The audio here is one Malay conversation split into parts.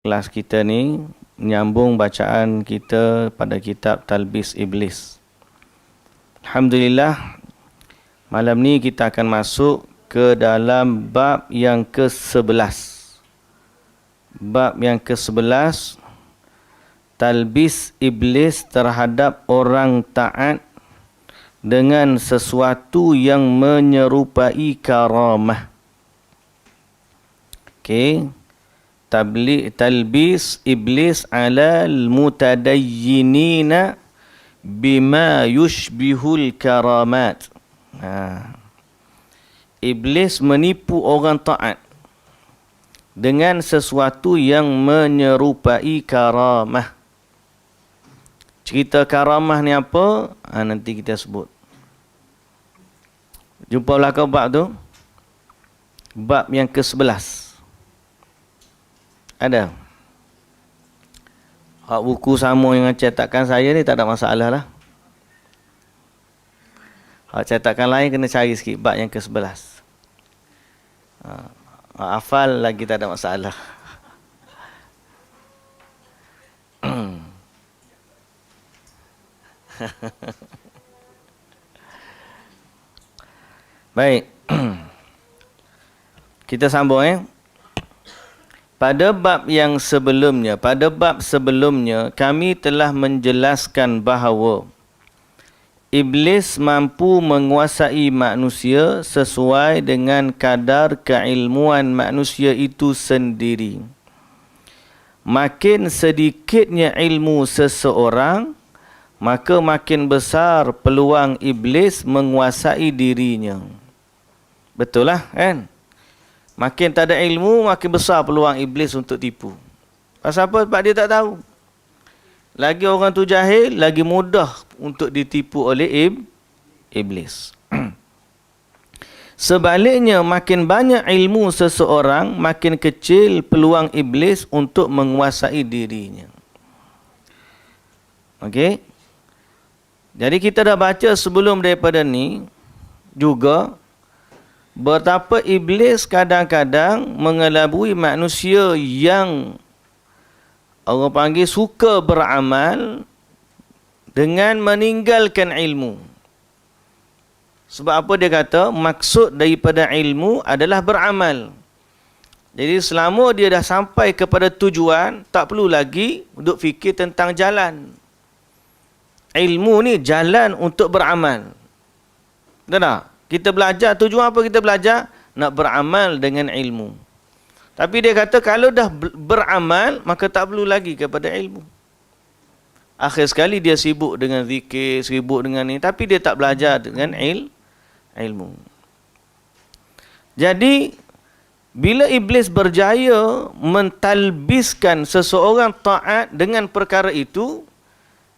kelas kita ni menyambung bacaan kita pada kitab Talbis Iblis. Alhamdulillah, malam ni kita akan masuk ke dalam bab yang ke-11. Bab yang ke-11, talbis iblis terhadap orang taat dengan sesuatu yang menyerupai karamah. Okey. Talbis iblis ala al-mutadayyinina bima yushbihul karamat. Iblis menipu orang taat dengan sesuatu yang menyerupai karamah. Cerita karamah ni apa? Nanti kita sebut. Jumpa belakang bab tu. Bab yang ke-11. Ada? Hak buku sama dengan cetakan saya ni tak ada masalah lah. Hak cetakan lain kena cari sikit. Bab yang ke-11. Hafal lagi tak ada masalah. Baik. Kita sambung Pada bab sebelumnya kami telah menjelaskan bahawa iblis mampu menguasai manusia sesuai dengan kadar keilmuan manusia itu sendiri. Makin sedikitnya ilmu seseorang, maka makin besar peluang iblis menguasai dirinya. Betul lah kan? Makin tak ada ilmu, makin besar peluang iblis untuk tipu. Pasal apa? Sebab dia tak tahu. Lagi orang tu jahil, lagi mudah untuk ditipu oleh iblis. Sebaliknya, makin banyak ilmu seseorang, makin kecil peluang iblis untuk menguasai dirinya. Okey? Jadi kita dah baca sebelum daripada ni juga betapa iblis kadang-kadang mengelabui manusia yang orang panggil suka beramal dengan meninggalkan ilmu. Sebab apa dia kata? Maksud daripada ilmu adalah beramal. Jadi selama dia dah sampai kepada tujuan, tak perlu lagi duk fikir tentang jalan. Ilmu ni jalan untuk beramal. Betul tak? Kita belajar, tujuan apa kita belajar? Nak beramal dengan ilmu. Tapi dia kata kalau dah beramal, maka tak perlu lagi kepada ilmu. Akhir sekali dia sibuk dengan zikir, sibuk dengan ni, tapi dia tak belajar dengan ilmu. Jadi, bila iblis berjaya mentalbiskan seseorang taat dengan perkara itu,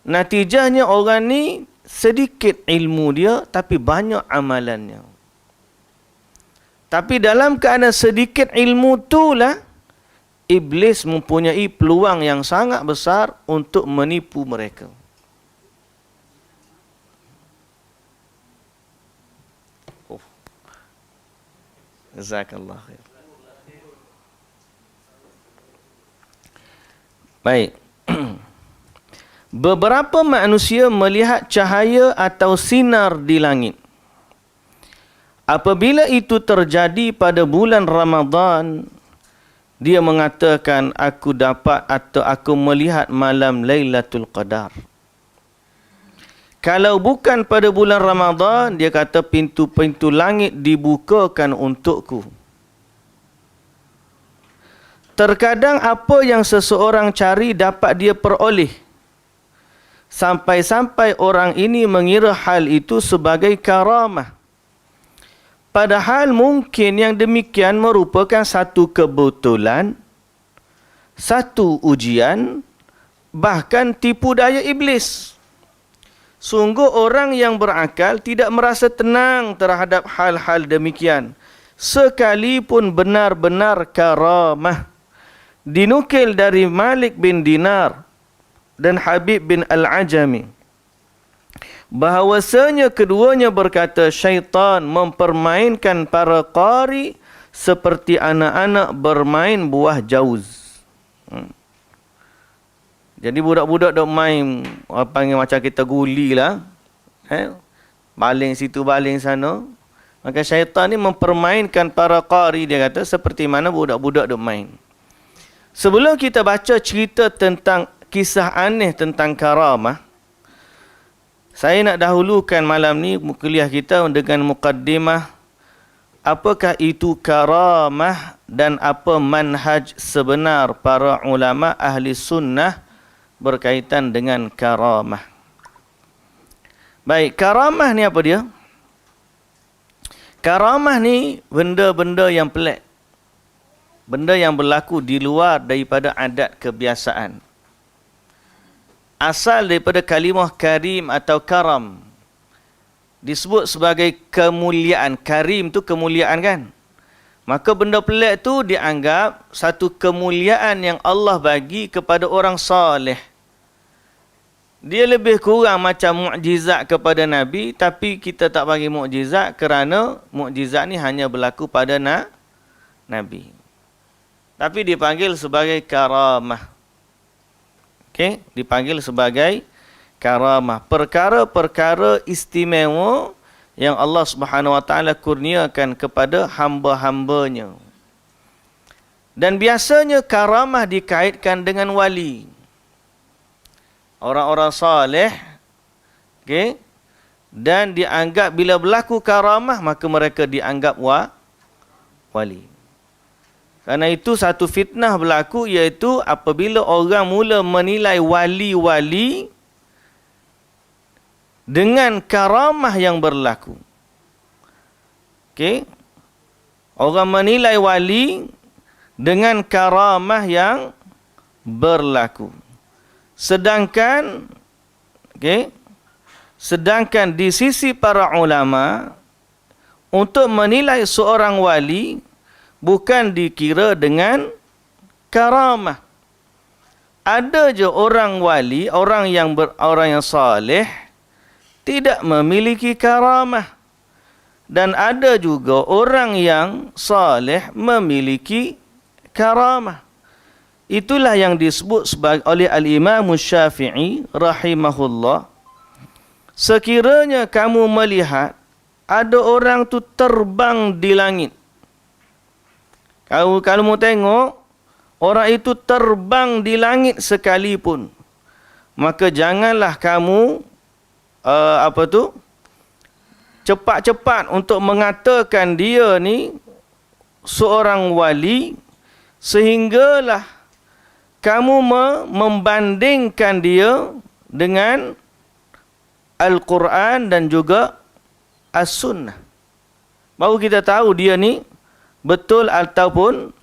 natijahnya orang ni sedikit ilmu dia, tapi banyak amalannya. Tapi dalam keadaan sedikit ilmu itulah, iblis mempunyai peluang yang sangat besar untuk menipu mereka. Jazakallah khair. Baik. Beberapa manusia melihat cahaya atau sinar di langit. Apabila itu terjadi pada bulan Ramadan, dia mengatakan, aku dapat atau aku melihat malam Lailatul Qadar. Kalau bukan pada bulan Ramadan, dia kata pintu-pintu langit dibukakan untukku. Terkadang apa yang seseorang cari dapat dia peroleh. Sampai-sampai orang ini mengira hal itu sebagai karamah. Padahal mungkin yang demikian merupakan satu kebetulan, satu ujian, bahkan tipu daya iblis. Sungguh orang yang berakal tidak merasa tenang terhadap hal-hal demikian, sekalipun benar-benar karamah. Dinukil dari Malik bin Dinar dan Habib bin Al-Ajami bahawasanya keduanya berkata, syaitan mempermainkan para qari seperti anak-anak bermain buah jauz. Jadi budak-budak dok main, orang panggil macam kita guli lah. Baling situ, baling sana. Maka syaitan ni mempermainkan para qari, dia kata, seperti mana budak-budak dok main. Sebelum kita baca cerita tentang kisah aneh tentang karamah, saya nak dahulukan malam ni kuliah kita dengan mukaddimah apakah itu karamah dan apa manhaj sebenar para ulama ahli sunnah berkaitan dengan karamah. Baik, karamah ni apa dia? Karamah ni benda-benda yang pelik. Benda yang berlaku di luar daripada adat kebiasaan. Asal daripada kalimah karim atau karam. Disebut sebagai kemuliaan. Karim tu kemuliaan kan? Maka benda pelik tu dianggap satu kemuliaan yang Allah bagi kepada orang soleh. Dia lebih kurang macam mukjizat kepada Nabi, tapi kita tak bagi mukjizat kerana mukjizat ni hanya berlaku pada Nabi. Tapi dipanggil sebagai karamah. Okey, dipanggil sebagai karamah. Perkara-perkara istimewa yang Allah Subhanahu Wa Taala kurniakan kepada hamba-hambanya. Dan biasanya karamah dikaitkan dengan wali. Orang-orang saleh, okey, dan dianggap bila berlaku karamah maka mereka dianggap wali. Karena itu satu fitnah berlaku, iaitu apabila orang mula menilai wali-wali dengan karamah yang berlaku. Okey, orang menilai wali dengan karamah yang berlaku. Sedangkan di sisi para ulama, untuk menilai seorang wali bukan dikira dengan karamah. Ada je orang wali, orang yang saleh tidak memiliki karamah. Dan ada juga orang yang saleh memiliki karamah. Itulah yang disebut oleh Al-Imam Syafi'i rahimahullah. Sekiranya kamu melihat ada orang tu terbang di langit. Kalau mau tengok orang itu terbang di langit sekalipun, maka janganlah kamu cepat-cepat untuk mengatakan dia ni seorang wali, sehinggalah kamu membandingkan dia dengan Al-Quran dan juga As-Sunnah. Baru kita tahu dia ni betul ataupun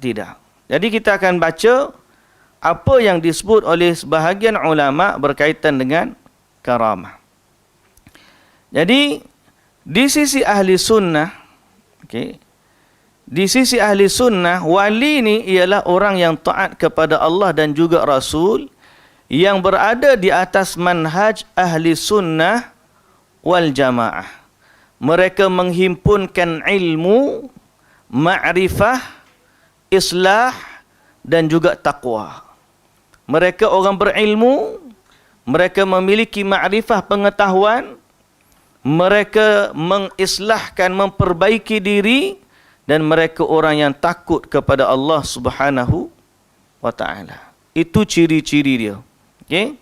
tidak. Jadi kita akan baca apa yang disebut oleh sebahagian ulama berkaitan dengan karamah. Jadi di sisi ahli sunnah, di sisi ahli sunnah, wali ni ialah orang yang taat kepada Allah dan juga Rasul, yang berada di atas manhaj ahli sunnah wal jamaah. Mereka menghimpunkan ilmu, ma'rifah, islah dan juga taqwa. Mereka orang berilmu, mereka memiliki ma'rifah pengetahuan, mereka mengislahkan, memperbaiki diri, dan mereka orang yang takut kepada Allah Subhanahu wa Ta'ala. Itu ciri-ciri dia. Okay?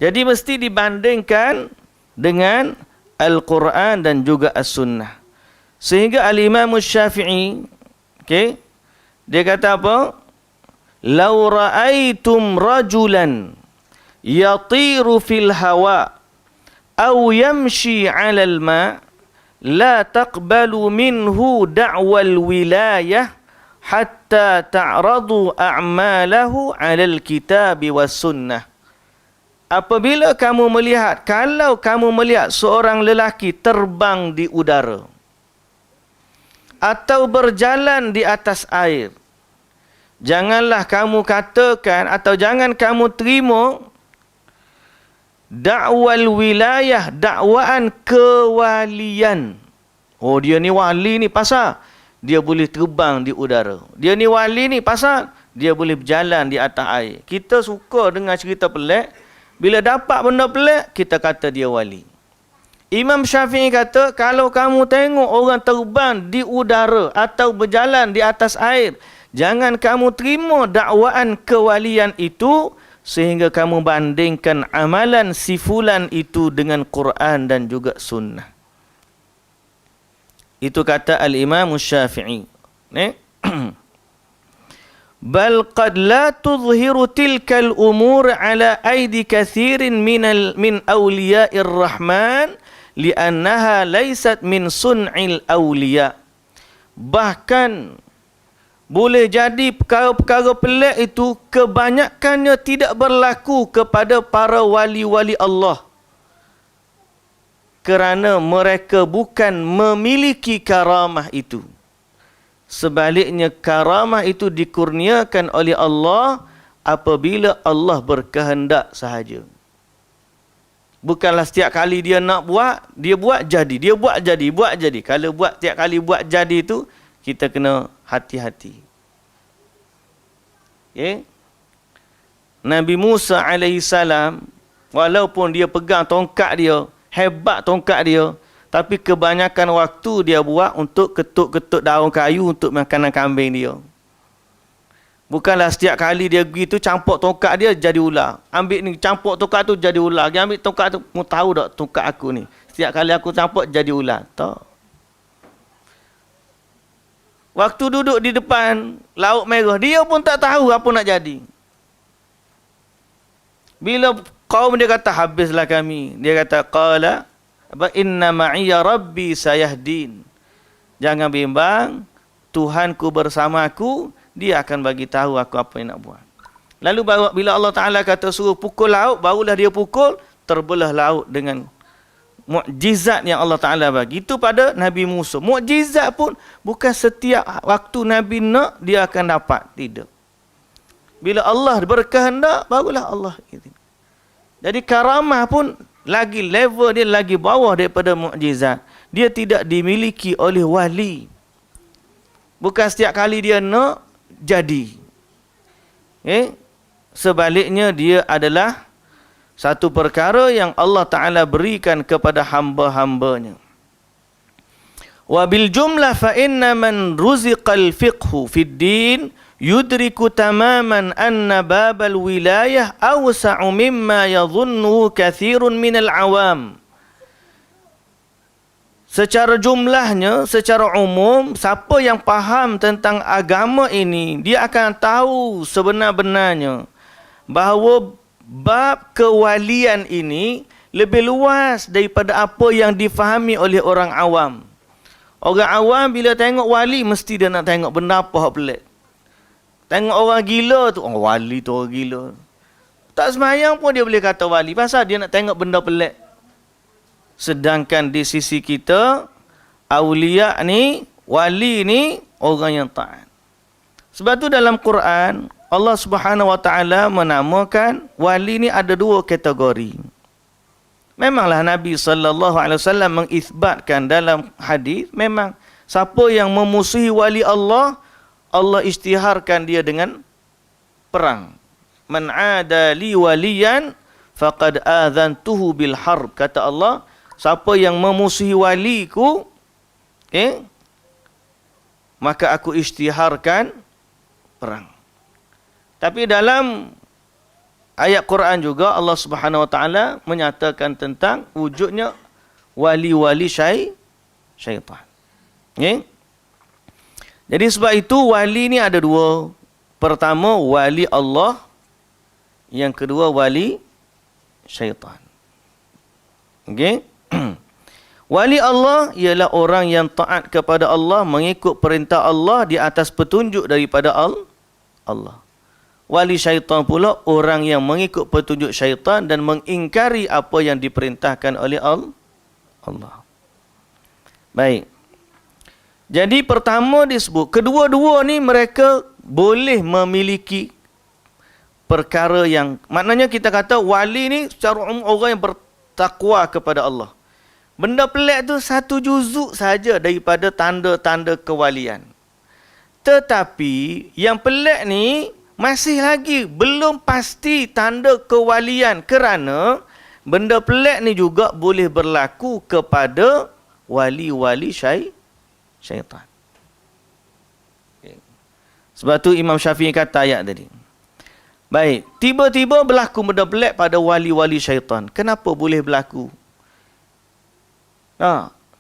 Jadi mesti dibandingkan dengan Al-Quran dan juga As-Sunnah. Sehingga Al-Imam Syafi'i, dia kata apa? Lau ra'aitum rajulan yatiru fil hawa aw yamshi 'alal ma' la taqbalu minhu da'wal wilayah hatta ta'radu a'malahu 'alal kitabi was sunnah. Apabila kamu melihat, kalau kamu melihat seorang lelaki terbang di udara atau berjalan di atas air, janganlah kamu katakan atau jangan kamu terima dakwal wilayah, dakwaan kewalian. Oh, dia ni wali ni pasal dia boleh terbang di udara. Dia ni wali ni pasal dia boleh berjalan di atas air. Kita suka dengar cerita pelik. Bila dapat benda pelik, kita kata dia wali. Imam Syafi'i kata, kalau kamu tengok orang terbang di udara atau berjalan di atas air, jangan kamu terima dakwaan kewalian itu sehingga kamu bandingkan amalan si fulan itu dengan Quran dan juga sunnah. Itu kata Al-Imam Syafi'i. Bal qad la tudhiru tilkal umur ala aidi kathirin min awliya'ir rahman li'annaha laysat min sun'il awliya. Bahkan boleh jadi perkara-perkara pelik itu kebanyakannya tidak berlaku kepada para wali-wali Allah, kerana mereka bukan memiliki karamah itu. Sebaliknya karamah itu dikurniakan oleh Allah apabila Allah berkehendak sahaja. Bukanlah setiap kali dia nak buat, dia buat jadi. Dia buat jadi, buat jadi. Kalau buat setiap kali buat jadi itu, kita kena hati-hati. Okay? Nabi Musa AS, walaupun dia pegang tongkat dia, hebat tongkat dia, tapi kebanyakan waktu dia buat untuk ketuk-ketuk daun kayu untuk makanan kambing dia. Bukanlah setiap kali dia pergi tu campur tongkat dia jadi ular. Ambil ni campur tongkat tu jadi ular. Dia ambil tongkat tu, mu tahu tak tongkat aku ni. Setiap kali aku campur jadi ular. Tak. Waktu duduk di depan Laut Merah, dia pun tak tahu apa nak jadi. Bila kaum dia kata habislah kami, dia kata qala inna ma'iya rabbi sayahdin. Jangan bimbang, Tuhanku bersamaku, dia akan bagi tahu aku apa yang nak buat. Lalu bila Allah Ta'ala kata suruh pukul laut, barulah dia pukul, terbelah laut dengan mukjizat yang Allah Ta'ala bagi. Itu pada Nabi Musa. Mukjizat pun bukan setiap waktu Nabi nak dia akan dapat. Tidak. Bila Allah berkehendak, barulah Allah. Jadi karamah pun lagi level dia lagi bawah daripada mukjizat. Dia tidak dimiliki oleh wali. Bukan setiap kali dia nak, jadi. Sebaliknya dia adalah satu perkara yang Allah Ta'ala berikan kepada hamba-hambanya. Wa bil jumlah fa inna man ruziqal fiqhu fid din yudriku tamaman anna babal wilayah awsa'u mimma yadhunnu kathirun minal awam. Secara jumlahnya, secara umum, siapa yang faham tentang agama ini, dia akan tahu sebenar-benarnya bahawa bab kewalian ini lebih luas daripada apa yang difahami oleh orang awam. Orang awam bila tengok wali, mesti dia nak tengok benda apa pelik. Tengok orang gila tu, oh wali tu orang gila. Tak sembahyang pun dia boleh kata wali, pasal dia nak tengok benda pelik. Sedangkan di sisi kita, awliya ni, wali ni, orang yang taat. Sebab tu dalam Quran, Allah Subhanahu Wa Taala menamakan wali ni ada dua kategori. Memanglah Nabi SAW mengisbatkan dalam hadis, memang siapa yang memusuhi wali Allah, Allah isytiharkan dia dengan perang. Man ada li waliyan faqad adzantuhu bil harb. Kata Allah, siapa yang memusuhi waliku, maka aku isytiharkan perang. Tapi dalam ayat Quran juga Allah Subhanahu Wa Taala menyatakan tentang wujudnya wali-wali syaitan. Jadi sebab itu wali ni ada dua. Pertama wali Allah, yang kedua wali syaitan. Okey? Wali Allah ialah orang yang taat kepada Allah, mengikut perintah Allah di atas petunjuk daripada Allah. Wali syaitan pula orang yang mengikut petunjuk syaitan dan mengingkari apa yang diperintahkan oleh Allah. Baik. Jadi pertama disebut, kedua-dua ni mereka boleh memiliki perkara yang, maknanya kita kata wali ni secara umum orang yang bertakwa kepada Allah. Benda pelik tu satu juzuk saja daripada tanda-tanda kewalian. Tetapi yang pelik ni masih lagi belum pasti tanda kewalian, kerana benda pelik ni juga boleh berlaku kepada wali-wali syaitan. Sebab tu Imam Syafi'i kata ayat tadi. Baik, tiba-tiba berlaku benda pelik pada wali-wali syaitan. Kenapa boleh berlaku?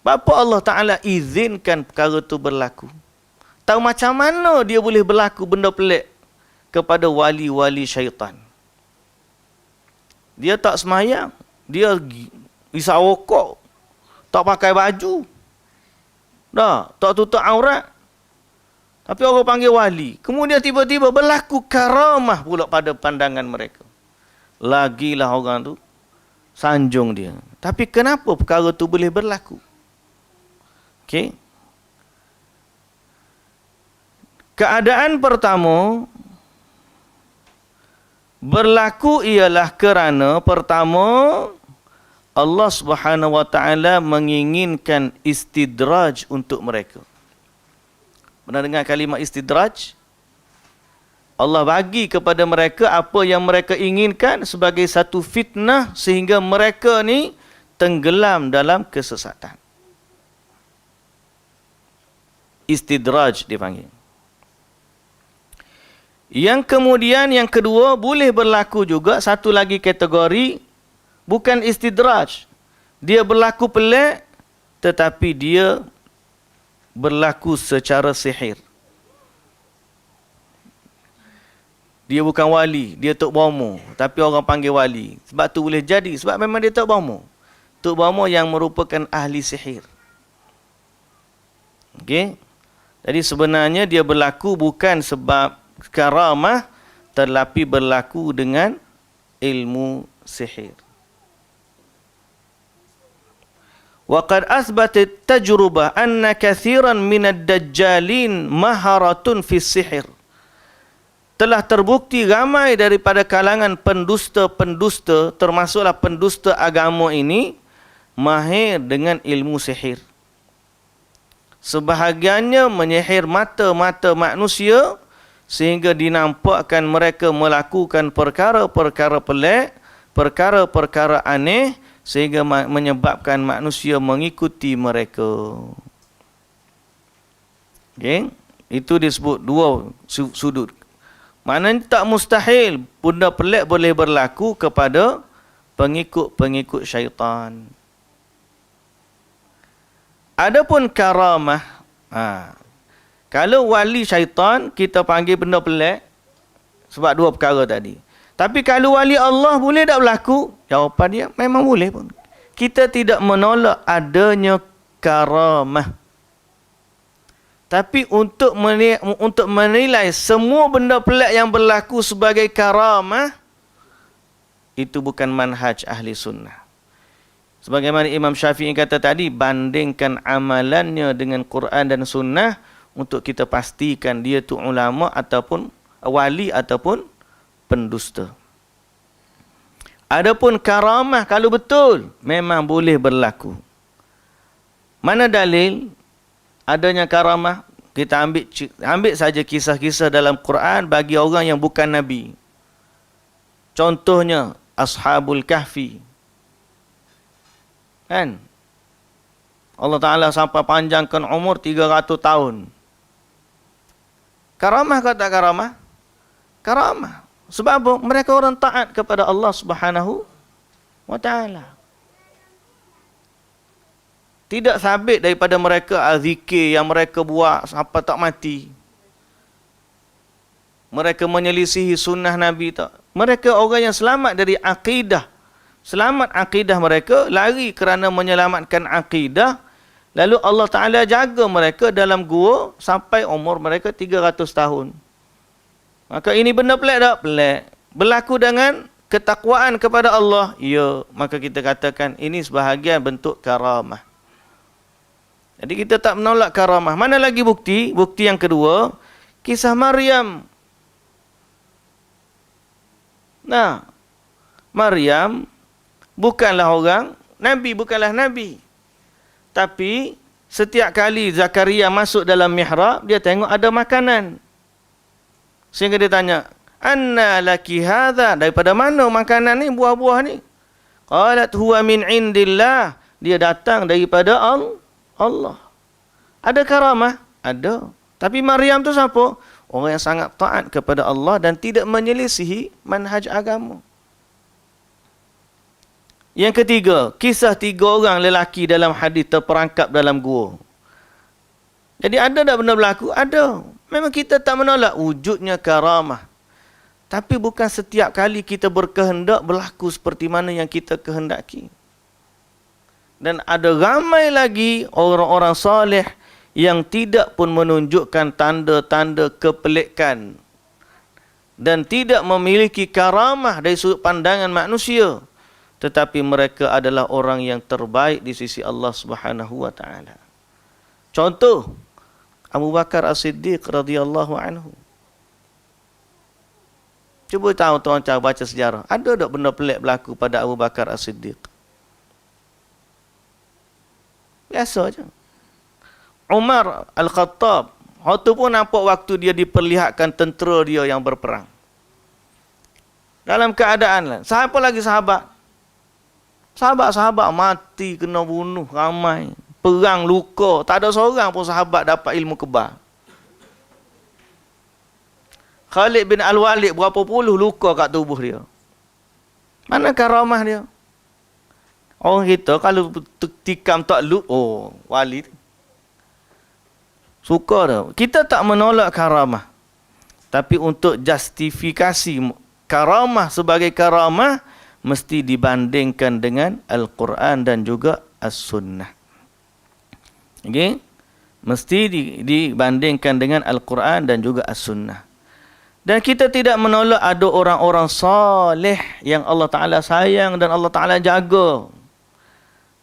Bapa Allah Ta'ala izinkan perkara tu berlaku. Tahu macam mana dia boleh berlaku benda pelik kepada wali-wali syaitan? Dia tak semayang. Dia isap rokok. Tak pakai baju. Tak tutup aurat. Tapi orang panggil wali. Kemudian tiba-tiba berlaku karamah pula pada pandangan mereka. Lagilah orang tu sanjung dia. Tapi kenapa perkara tu boleh berlaku? Okey. Keadaan pertama berlaku ialah kerana pertama Allah Subhanahu wa taala menginginkan istidraj untuk mereka. Pernah dengar kalimah istidraj? Allah bagi kepada mereka apa yang mereka inginkan sebagai satu fitnah sehingga mereka ni tenggelam dalam kesesatan. Istidraj dipanggil. Yang kemudian yang kedua boleh berlaku juga satu lagi kategori, bukan istidraj. Dia berlaku pelik tetapi dia berlaku secara sihir. Dia bukan wali, dia Tok Bomo, tapi orang panggil wali. Sebab tu boleh jadi, sebab memang dia Tok Bomo. Tok Bomo yang merupakan ahli sihir. Okey. Jadi sebenarnya dia berlaku bukan sebab karamah, tetapi berlaku dengan ilmu sihir. Wa qad athbatat tajrubah anna kathiran minad dajjalin maharatun fi sihir. Telah terbukti ramai daripada kalangan pendusta-pendusta, termasuklah pendusta agama ini, mahir dengan ilmu sihir. Sebahagiannya menyihir mata-mata manusia sehingga dinampakkan mereka melakukan perkara-perkara pelik, perkara-perkara aneh sehingga menyebabkan manusia mengikuti mereka. Okay? Itu disebut dua sudut. Maknanya tak mustahil benda pelik boleh berlaku kepada pengikut-pengikut syaitan. Adapun karamah, kalau wali syaitan kita panggil benda pelik sebab dua perkara tadi. Tapi kalau wali Allah boleh tak berlaku? Jawapan dia memang boleh pun. Kita tidak menolak adanya karamah. Tapi untuk menilai semua benda pelik yang berlaku sebagai karamah, itu bukan manhaj ahli sunnah. Sebagaimana Imam Syafi'i kata tadi, bandingkan amalannya dengan Quran dan sunnah untuk kita pastikan dia tu ulama ataupun wali ataupun pendusta. Adapun karamah kalau betul memang boleh berlaku. Mana dalil adanya karamah? Kita ambil saja kisah-kisah dalam Quran bagi orang yang bukan nabi. Contohnya Ashabul Kahfi. Kan? Allah Ta'ala sampai panjangkan umur 300 tahun. Karamah kata karamah? Karamah. Sebab apa? Mereka orang taat kepada Allah Subhanahu wa Ta'ala. Tidak sabit daripada mereka zikir yang mereka buat sampai tak mati. Mereka menyelisihi sunnah Nabi tak. Mereka orang yang selamat dari akidah. Selamat akidah mereka, lari kerana menyelamatkan akidah. Lalu Allah Ta'ala jaga mereka dalam gua sampai umur mereka 300 tahun. Maka ini benda pelik tak? Pelik. Berlaku dengan ketakwaan kepada Allah? Ya. Maka kita katakan ini sebahagian bentuk karamah. Jadi kita tak menolak karamah. Mana lagi bukti? Bukti yang kedua, kisah Maryam. Nah, Maryam bukanlah orang Nabi, bukanlah Nabi. Tapi setiap kali Zakaria masuk dalam mihrab, dia tengok ada makanan. Sehingga dia tanya, Anna laki hadha, daripada mana makanan ni, buah-buah ni? Qalat huwa min indillah, dia datang daripada Allah. Ada karamah? Ada. Tapi Maryam tu siapa? Orang yang sangat taat kepada Allah dan tidak menyelisihi manhaj agama. Yang ketiga, kisah 3 orang lelaki dalam hadis terperangkap dalam gua. Jadi ada tak benda berlaku? Ada. Memang kita tak menolak wujudnya karamah. Tapi bukan setiap kali kita berkehendak berlaku seperti mana yang kita kehendaki. Dan ada ramai lagi orang-orang soleh yang tidak pun menunjukkan tanda-tanda kepelikan dan tidak memiliki karamah dari sudut pandangan manusia, tetapi mereka adalah orang yang terbaik di sisi Allah Subhanahu wa taala. Contoh, Abu Bakar As-Siddiq radhiyallahu anhu. Cuba tahu tuan cara baca sejarah. Ada tak benda pelik berlaku pada Abu Bakar As-Siddiq? Biasa je. Umar Al-Khattab, waktu pun nampak waktu dia diperlihatkan tentera dia yang berperang. Dalam keadaan lah. Siapa lagi sahabat? Sahabat-sahabat mati, kena bunuh, ramai. Perang, luka. Tak ada seorang pun sahabat dapat ilmu kebal. Khalid bin Al-Walid berapa puluh luka kat tubuh dia. Mana karamah dia? Orang kita kalau tikam tak wali tu. Suka dah. Kita tak menolak karamah. Tapi untuk justifikasi karamah sebagai karamah, mesti dibandingkan dengan Al-Quran dan juga As-Sunnah. Okay? Mesti dibandingkan dengan Al-Quran dan juga As-Sunnah. Dan kita tidak menolak ada orang-orang saleh yang Allah Ta'ala sayang dan Allah Ta'ala jaga.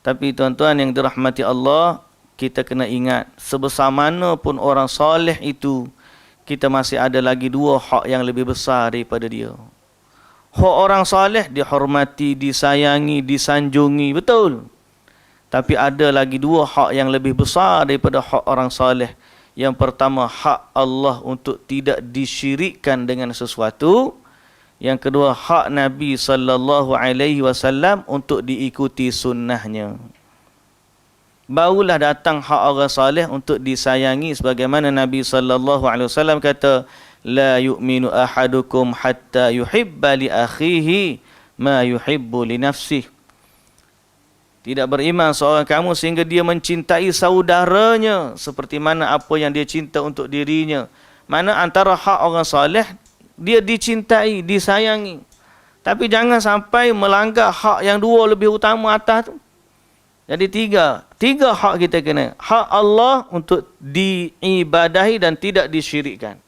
Tapi tuan-tuan yang dirahmati Allah, kita kena ingat, sebesar mana pun orang soleh itu, kita masih ada lagi 2 hak yang lebih besar daripada dia. Hak orang soleh dihormati, disayangi, disanjungi, betul. Tapi ada lagi 2 hak yang lebih besar daripada hak orang soleh. Yang pertama, hak Allah untuk tidak disyirikkan dengan sesuatu. Yang kedua, hak Nabi SAW untuk diikuti sunnahnya. Barulah datang hak orang saleh untuk disayangi, sebagaimana Nabi SAW kata, la yu'minu ahadukum hatta yuhibba li akhihi ma yuhibbu li nafsihi. Tidak beriman seorang kamu sehingga dia mencintai saudaranya seperti mana apa yang dia cinta untuk dirinya. Mana antara hak orang saleh, dia dicintai, disayangi. Tapi jangan sampai melanggar hak yang 2 lebih utama atas tu. Jadi 3 hak kita kena. Hak Allah untuk diibadahi dan tidak disyirikkan.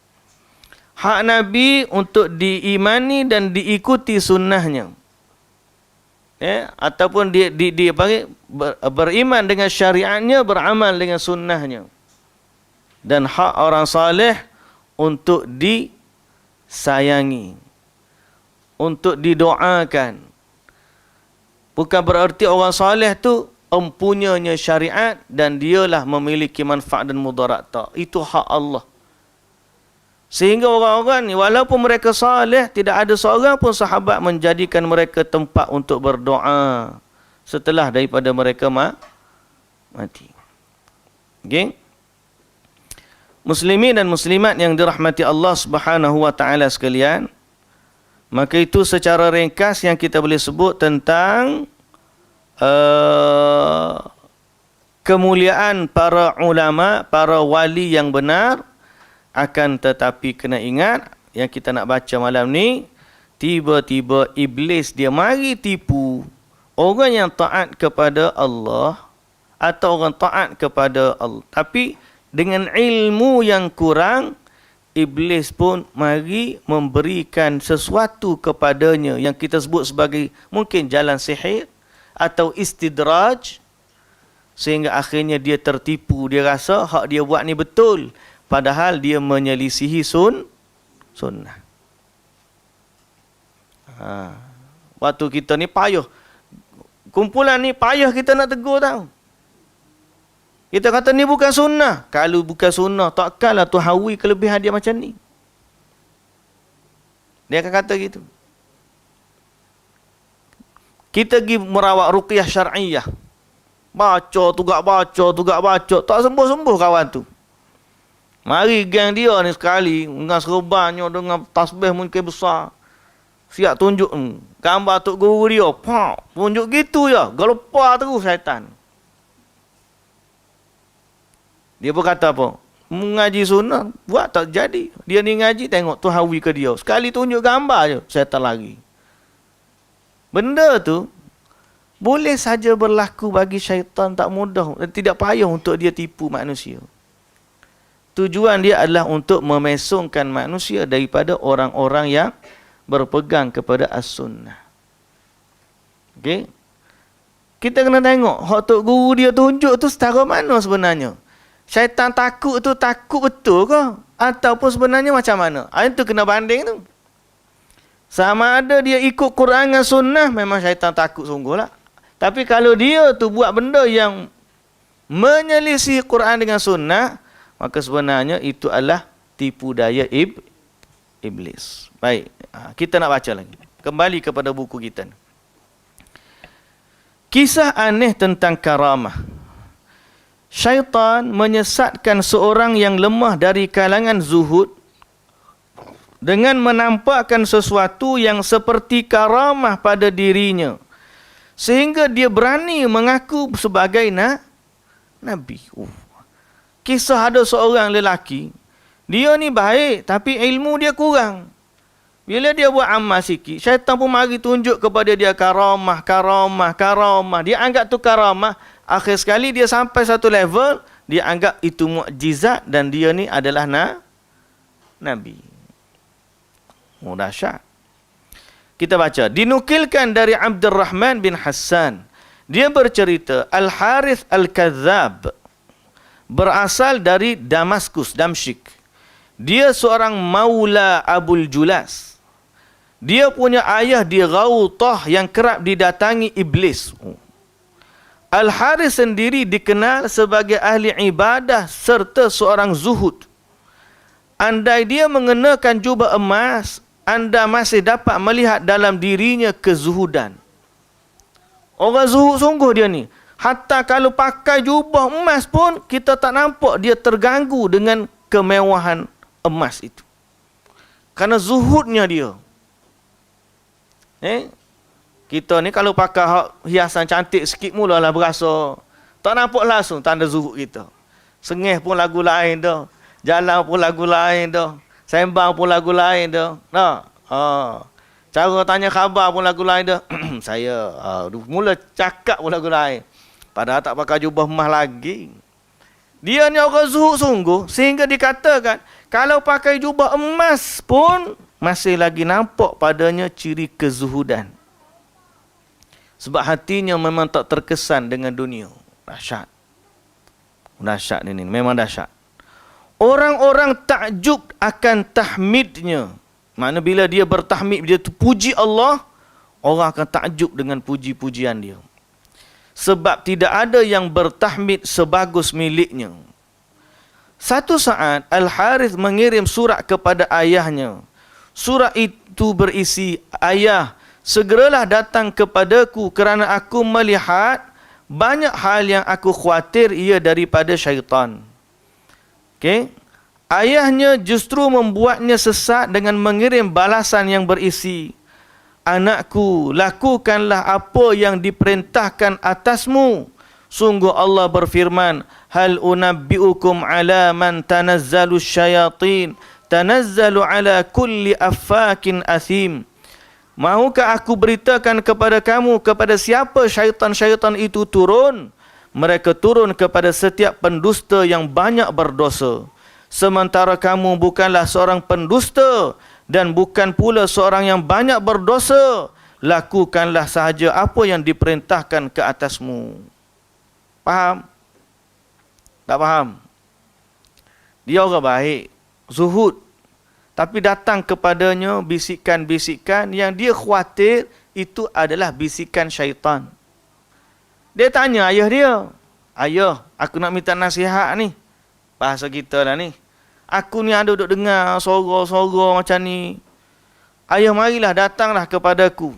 Hak Nabi untuk diimani dan diikuti sunnahnya. Ataupun dia beriman dengan syariatnya, beramal dengan sunnahnya. Dan hak orang saleh untuk disayangi, untuk didoakan. Bukan berarti orang saleh tu empunyanya syariat dan dialah memiliki manfaat dan mudarat. Tak. Itu hak Allah. Sehingga orang-orang ni walaupun mereka saleh, tidak ada seorang pun sahabat menjadikan mereka tempat untuk berdoa setelah daripada mereka mati. Okay? Muslimin dan muslimat yang dirahmati Allah Subhanahu wa taala sekalian, maka itu secara ringkas yang kita boleh sebut tentang kemuliaan para ulama, para wali yang benar. Akan tetapi kena ingat, yang kita nak baca malam ni, tiba-tiba iblis dia mari tipu orang yang taat kepada Allah atau orang taat kepada Allah. Tapi dengan ilmu yang kurang, iblis pun mari memberikan sesuatu kepadanya yang kita sebut sebagai mungkin jalan sihir atau istidraj, sehingga akhirnya dia tertipu, dia rasa hak dia buat ni betul, padahal dia menyelisihi sunnah. Waktu kita ni payah, kumpulan ni payah kita nak tegur tau. Kita kata ni bukan sunnah. Kalau bukan sunnah, takkanlah tu hawi kelebihan dia macam ni. Dia akan kata gitu. Kita pergi merawat ruqyah syar'iyah. Baca, tugak baca. Tak sembuh-sembuh kawan tu. Mari geng dia ni sekali. Dengan serbannya, dengan tasbih mungkin besar. Siap tunjuk gambar tok guru dia. Tunjuk gitu ya. Gelepar terus syaitan. Dia pun kata apa? Mengaji sunnah, buat tak jadi. Dia ni ngaji, tengok tu hawi ke dia. Sekali tunjuk gambar je, syaitan lagi. Benda tu, boleh saja berlaku bagi syaitan, tak mudah. Dan tidak payah untuk dia tipu manusia. Tujuan dia adalah untuk memesongkan manusia daripada orang-orang yang berpegang kepada as-sunnah. Okey? Kita kena tengok, hak tok guru dia tunjuk tu setara mana sebenarnya. Syaitan takut tu takut betul ke? Ataupun sebenarnya macam mana? Itu kena banding tu. Sama ada dia ikut Quran dan sunnah, memang syaitan takut sungguh lah. Tapi kalau dia tu buat benda yang menyelisih Quran dengan sunnah, maka sebenarnya itu adalah tipu daya iblis. Baik, kita nak baca lagi. Kembali kepada buku kita. Kisah aneh tentang karamah. Syaitan menyesatkan seorang yang lemah dari kalangan zuhud dengan menampakkan sesuatu yang seperti karamah pada dirinya, sehingga dia berani mengaku sebagai nabi. Kisah ada seorang lelaki, dia ni baik tapi ilmu dia kurang. Bila dia buat amal sikit, syaitan pun mari tunjuk kepada dia karamah. Dia anggap tu karamah. Akhir sekali dia sampai satu level, dia anggap itu mukjizat dan dia ni adalah nabi. Dahsyat. Kita baca. Dinukilkan dari Abdurrahman bin Hassan. Dia bercerita, Al-Harith Al-Kadzab berasal dari Damaskus, Damsyik. Dia seorang maula Abul Julas. Dia punya ayah di Ghautah yang kerap didatangi iblis. Al-Harith sendiri dikenal sebagai ahli ibadah serta seorang zuhud. Andai dia mengenakan jubah emas, anda masih dapat melihat dalam dirinya kezuhudan. Orang zuhud sungguh dia ni. Hatta kalau pakai jubah emas pun, kita tak nampak dia terganggu dengan kemewahan emas itu. Kerana zuhudnya dia. Kita ni kalau pakai hiasan cantik sikit mulalah berasa tak nampak langsung tanda zuhud kita. Sengih pun lagu lain dah. Jalan pun lagu lain dah. Sembang pun lagu lain dah. Cara tanya khabar pun lagu lain dah. Saya mula cakap pun lagu lain. Padahal tak pakai jubah emas lagi. Dia ni orang zuhud sungguh sehingga dikatakan kalau pakai jubah emas pun masih lagi nampak padanya ciri kezuhudan. Sebab hatinya memang tak terkesan dengan dunia. Dahsyat. Dahsyat ini. Memang dahsyat. Orang-orang takjub akan tahmidnya. Maknanya bila dia bertahmid, dia puji Allah, orang akan takjub dengan puji-pujian dia. Sebab tidak ada yang bertahmid sebagus miliknya. Satu saat, Al-Harith mengirim surat kepada ayahnya. Surat itu berisi, Ayah, segeralah datang kepadaku kerana aku melihat banyak hal yang aku khawatir ia daripada syaitan. Okey. Ayahnya justru membuatnya sesat dengan mengirim balasan yang berisi, Anakku, lakukanlah apa yang diperintahkan atasmu. Sungguh Allah berfirman, Hal unabbi'ukum ala man tanazzalu syayatin, tanazzalu ala kulli affakin athim. Mahukah aku beritakan kepada kamu kepada siapa syaitan-syaitan itu turun? Mereka turun kepada setiap pendusta yang banyak berdosa. Sementara kamu bukanlah seorang pendusta dan bukan pula seorang yang banyak berdosa. Lakukanlah sahaja apa yang diperintahkan ke atasmu. Faham? Tak faham? Dia orang baik, zuhud. Tapi datang kepadanya bisikan-bisikan yang dia khawatir itu adalah bisikan syaitan. Dia tanya ayah dia, Ayah, aku nak minta nasihat ni. Bahasa kita lah ni. Aku ni ada duduk dengar suara-suara macam ni. ayah marilah datanglah kepadaku.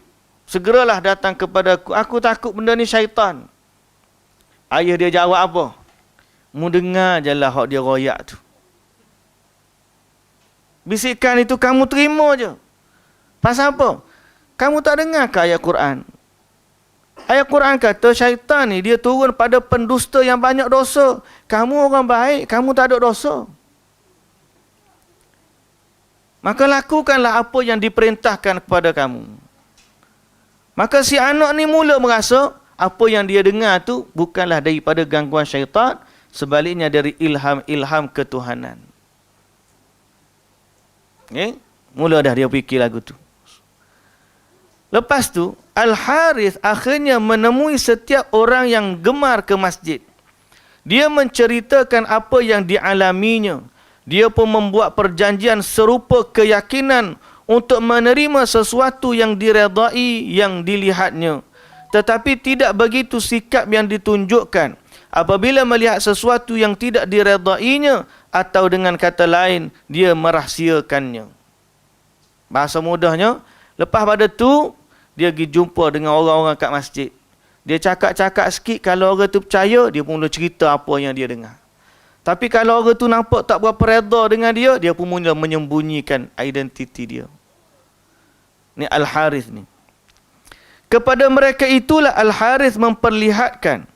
Segeralah datang kepadaku. Aku takut benda ni syaitan. Ayah dia jawab apa? Mu dengar je lah hak dia royak tu. Bisikan itu kamu terima je. Pasal apa? Kamu tak dengar ke ayat Quran? Ayat Quran kata syaitan ni dia turun pada pendusta yang banyak dosa. Kamu orang baik, kamu tak ada dosa. Maka lakukanlah apa yang diperintahkan kepada kamu. Maka si anak ni mula merasa apa yang dia dengar tu bukanlah daripada gangguan syaitan, sebaliknya dari ilham-ilham ketuhanan. Okay? Mula dah dia fikir lagu tu. Lepas tu, Al-Harith akhirnya menemui setiap orang yang gemar ke masjid. Dia menceritakan apa yang dialaminya. Dia pun membuat perjanjian serupa keyakinan untuk menerima sesuatu yang diredai yang dilihatnya. Tetapi tidak begitu sikap yang ditunjukkan apabila melihat sesuatu yang tidak diredainya, atau dengan kata lain, dia merahsiakannya. Bahasa mudahnya, lepas pada tu, dia pergi jumpa dengan orang-orang kat masjid. Dia cakap-cakap sikit, kalau orang tu percaya, dia pun mula cerita apa yang dia dengar. Tapi kalau orang tu nampak tak berapa reda dengan dia, dia pun mula menyembunyikan identiti dia. Ni Al-Harith ni. Kepada mereka itulah Al-Harith memperlihatkan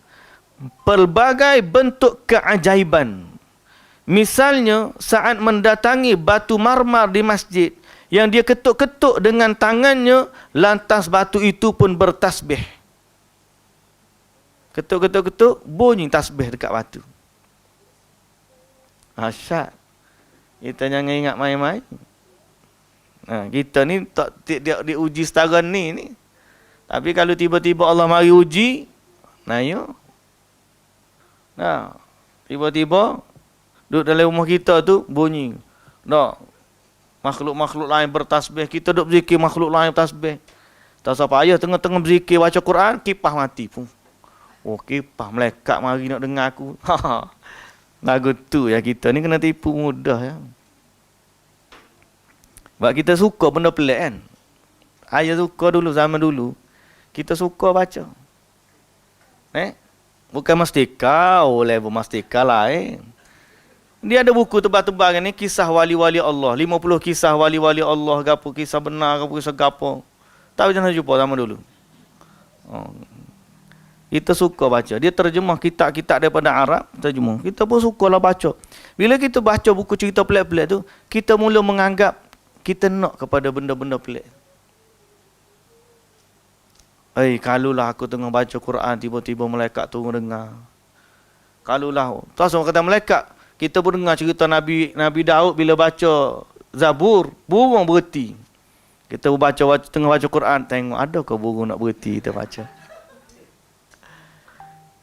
pelbagai bentuk keajaiban. Misalnya, saat mendatangi batu marmar di masjid, yang dia ketuk-ketuk dengan tangannya, lantas batu itu pun bertasbih. Ketuk-ketuk-ketuk, bunyi tasbih dekat batu. Asyik. Kita jangan ingat main-main. Kita ni tak diuji setara ni. Tapi kalau tiba-tiba Allah mari uji, tiba-tiba duduk dalam rumah kita tu bunyi. Makhluk-makhluk lain bertasbih, kita duduk berzikir, makhluk lain bertasbih. Tak siapa ayah tengah-tengah berzikir baca Quran, kipas mati pun. Oh, kipas malaikat mari nak dengar aku. Lagu tu ya, kita ni kena tipu mudah ya. Sebab kita suka benda pelik kan. Ayah suka dulu, zaman dulu. Kita suka baca. Bukan mesti kau level mesti lain. Dia ada buku tebal-tebal ni, kisah wali-wali Allah. 50 kisah wali-wali Allah. Gapo kisah benar, gapo kisah gapo. Tak pernah jumpa zaman dulu. Kita suka baca. Dia terjemah kitab-kitab daripada Arab. Terjemah. Kita pun sukalah baca. Bila kita baca buku cerita pelik-pelik tu, kita mula menganggap kita nak kepada benda-benda pelik. Kalulah aku tengah baca Quran, tiba-tiba malaikat turun dengar. Kalulah. Tak semua kata malaikat. Kita pun dengar cerita Nabi Daud bila baca Zabur, burung berhenti. Kita tengah baca Quran, tengok ada ke burung nak berhenti, kita baca.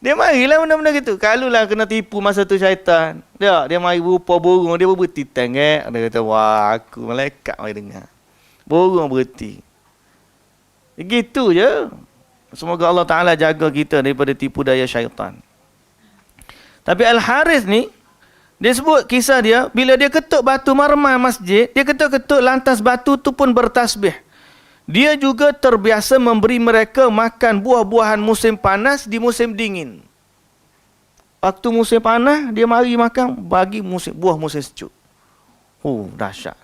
Dia marilah benda-benda gitu. Kalulah kena tipu masa tu syaitan. Dia mari berupa burung, dia berhenti tengok. Dia kata, wah aku malaikat mari dengar. Burung berhenti. Gitu je. Semoga Allah Ta'ala jaga kita daripada tipu daya syaitan. Tapi Al-Harith ni, dia sebut kisah dia, bila dia ketuk batu marmar masjid, dia ketuk-ketuk lantas batu tu pun bertasbih. Dia juga terbiasa memberi mereka makan buah-buahan musim panas di musim dingin. Waktu musim panas, dia mari makan bagi buah musim sejuk. Dahsyat.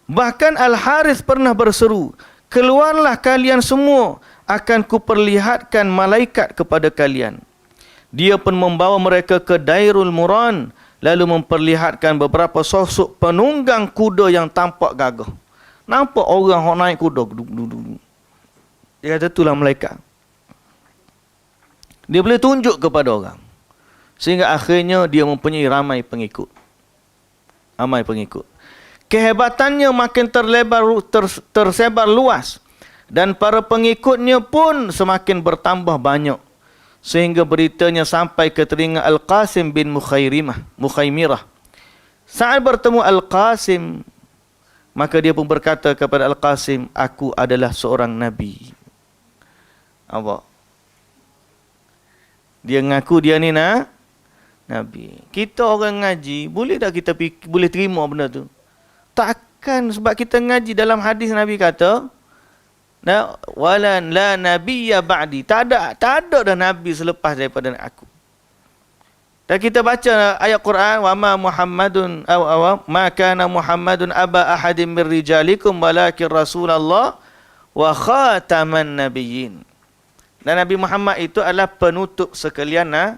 Bahkan Al-Harith pernah berseru, keluarlah kalian semua, akan kuperlihatkan malaikat kepada kalian. Dia pun membawa mereka ke Dairul Muran, lalu memperlihatkan beberapa sosok penunggang kuda yang tampak gagah. Nampak orang yang naik kuda. Dia kata itulah malaikat. Dia boleh tunjuk kepada orang. Sehingga akhirnya dia mempunyai ramai pengikut. Kehebatannya makin tersebar luas. Dan para pengikutnya pun semakin bertambah banyak. Sehingga beritanya sampai ke telinga Al-Qasim bin Mukhaimirah. Saat bertemu Al-Qasim, maka dia pun berkata kepada Al-Qasim, aku adalah seorang Nabi. Apa? Dia ngaku dia ni Nabi. Kita orang ngaji, boleh tak kita boleh terima benda tu? Tak Bukan, sebab kita ngaji dalam hadis Nabi kata, wala la nabiyya ba'di. Tak ada dah nabi selepas daripada aku. Dan kita baca ayat Quran, wa ma Muhammadun ma kana Muhammadun aba ahadin min rijalikum walakin Rasulullah wa khataman nabiyyin. Dan Nabi Muhammad itu adalah penutup sekalian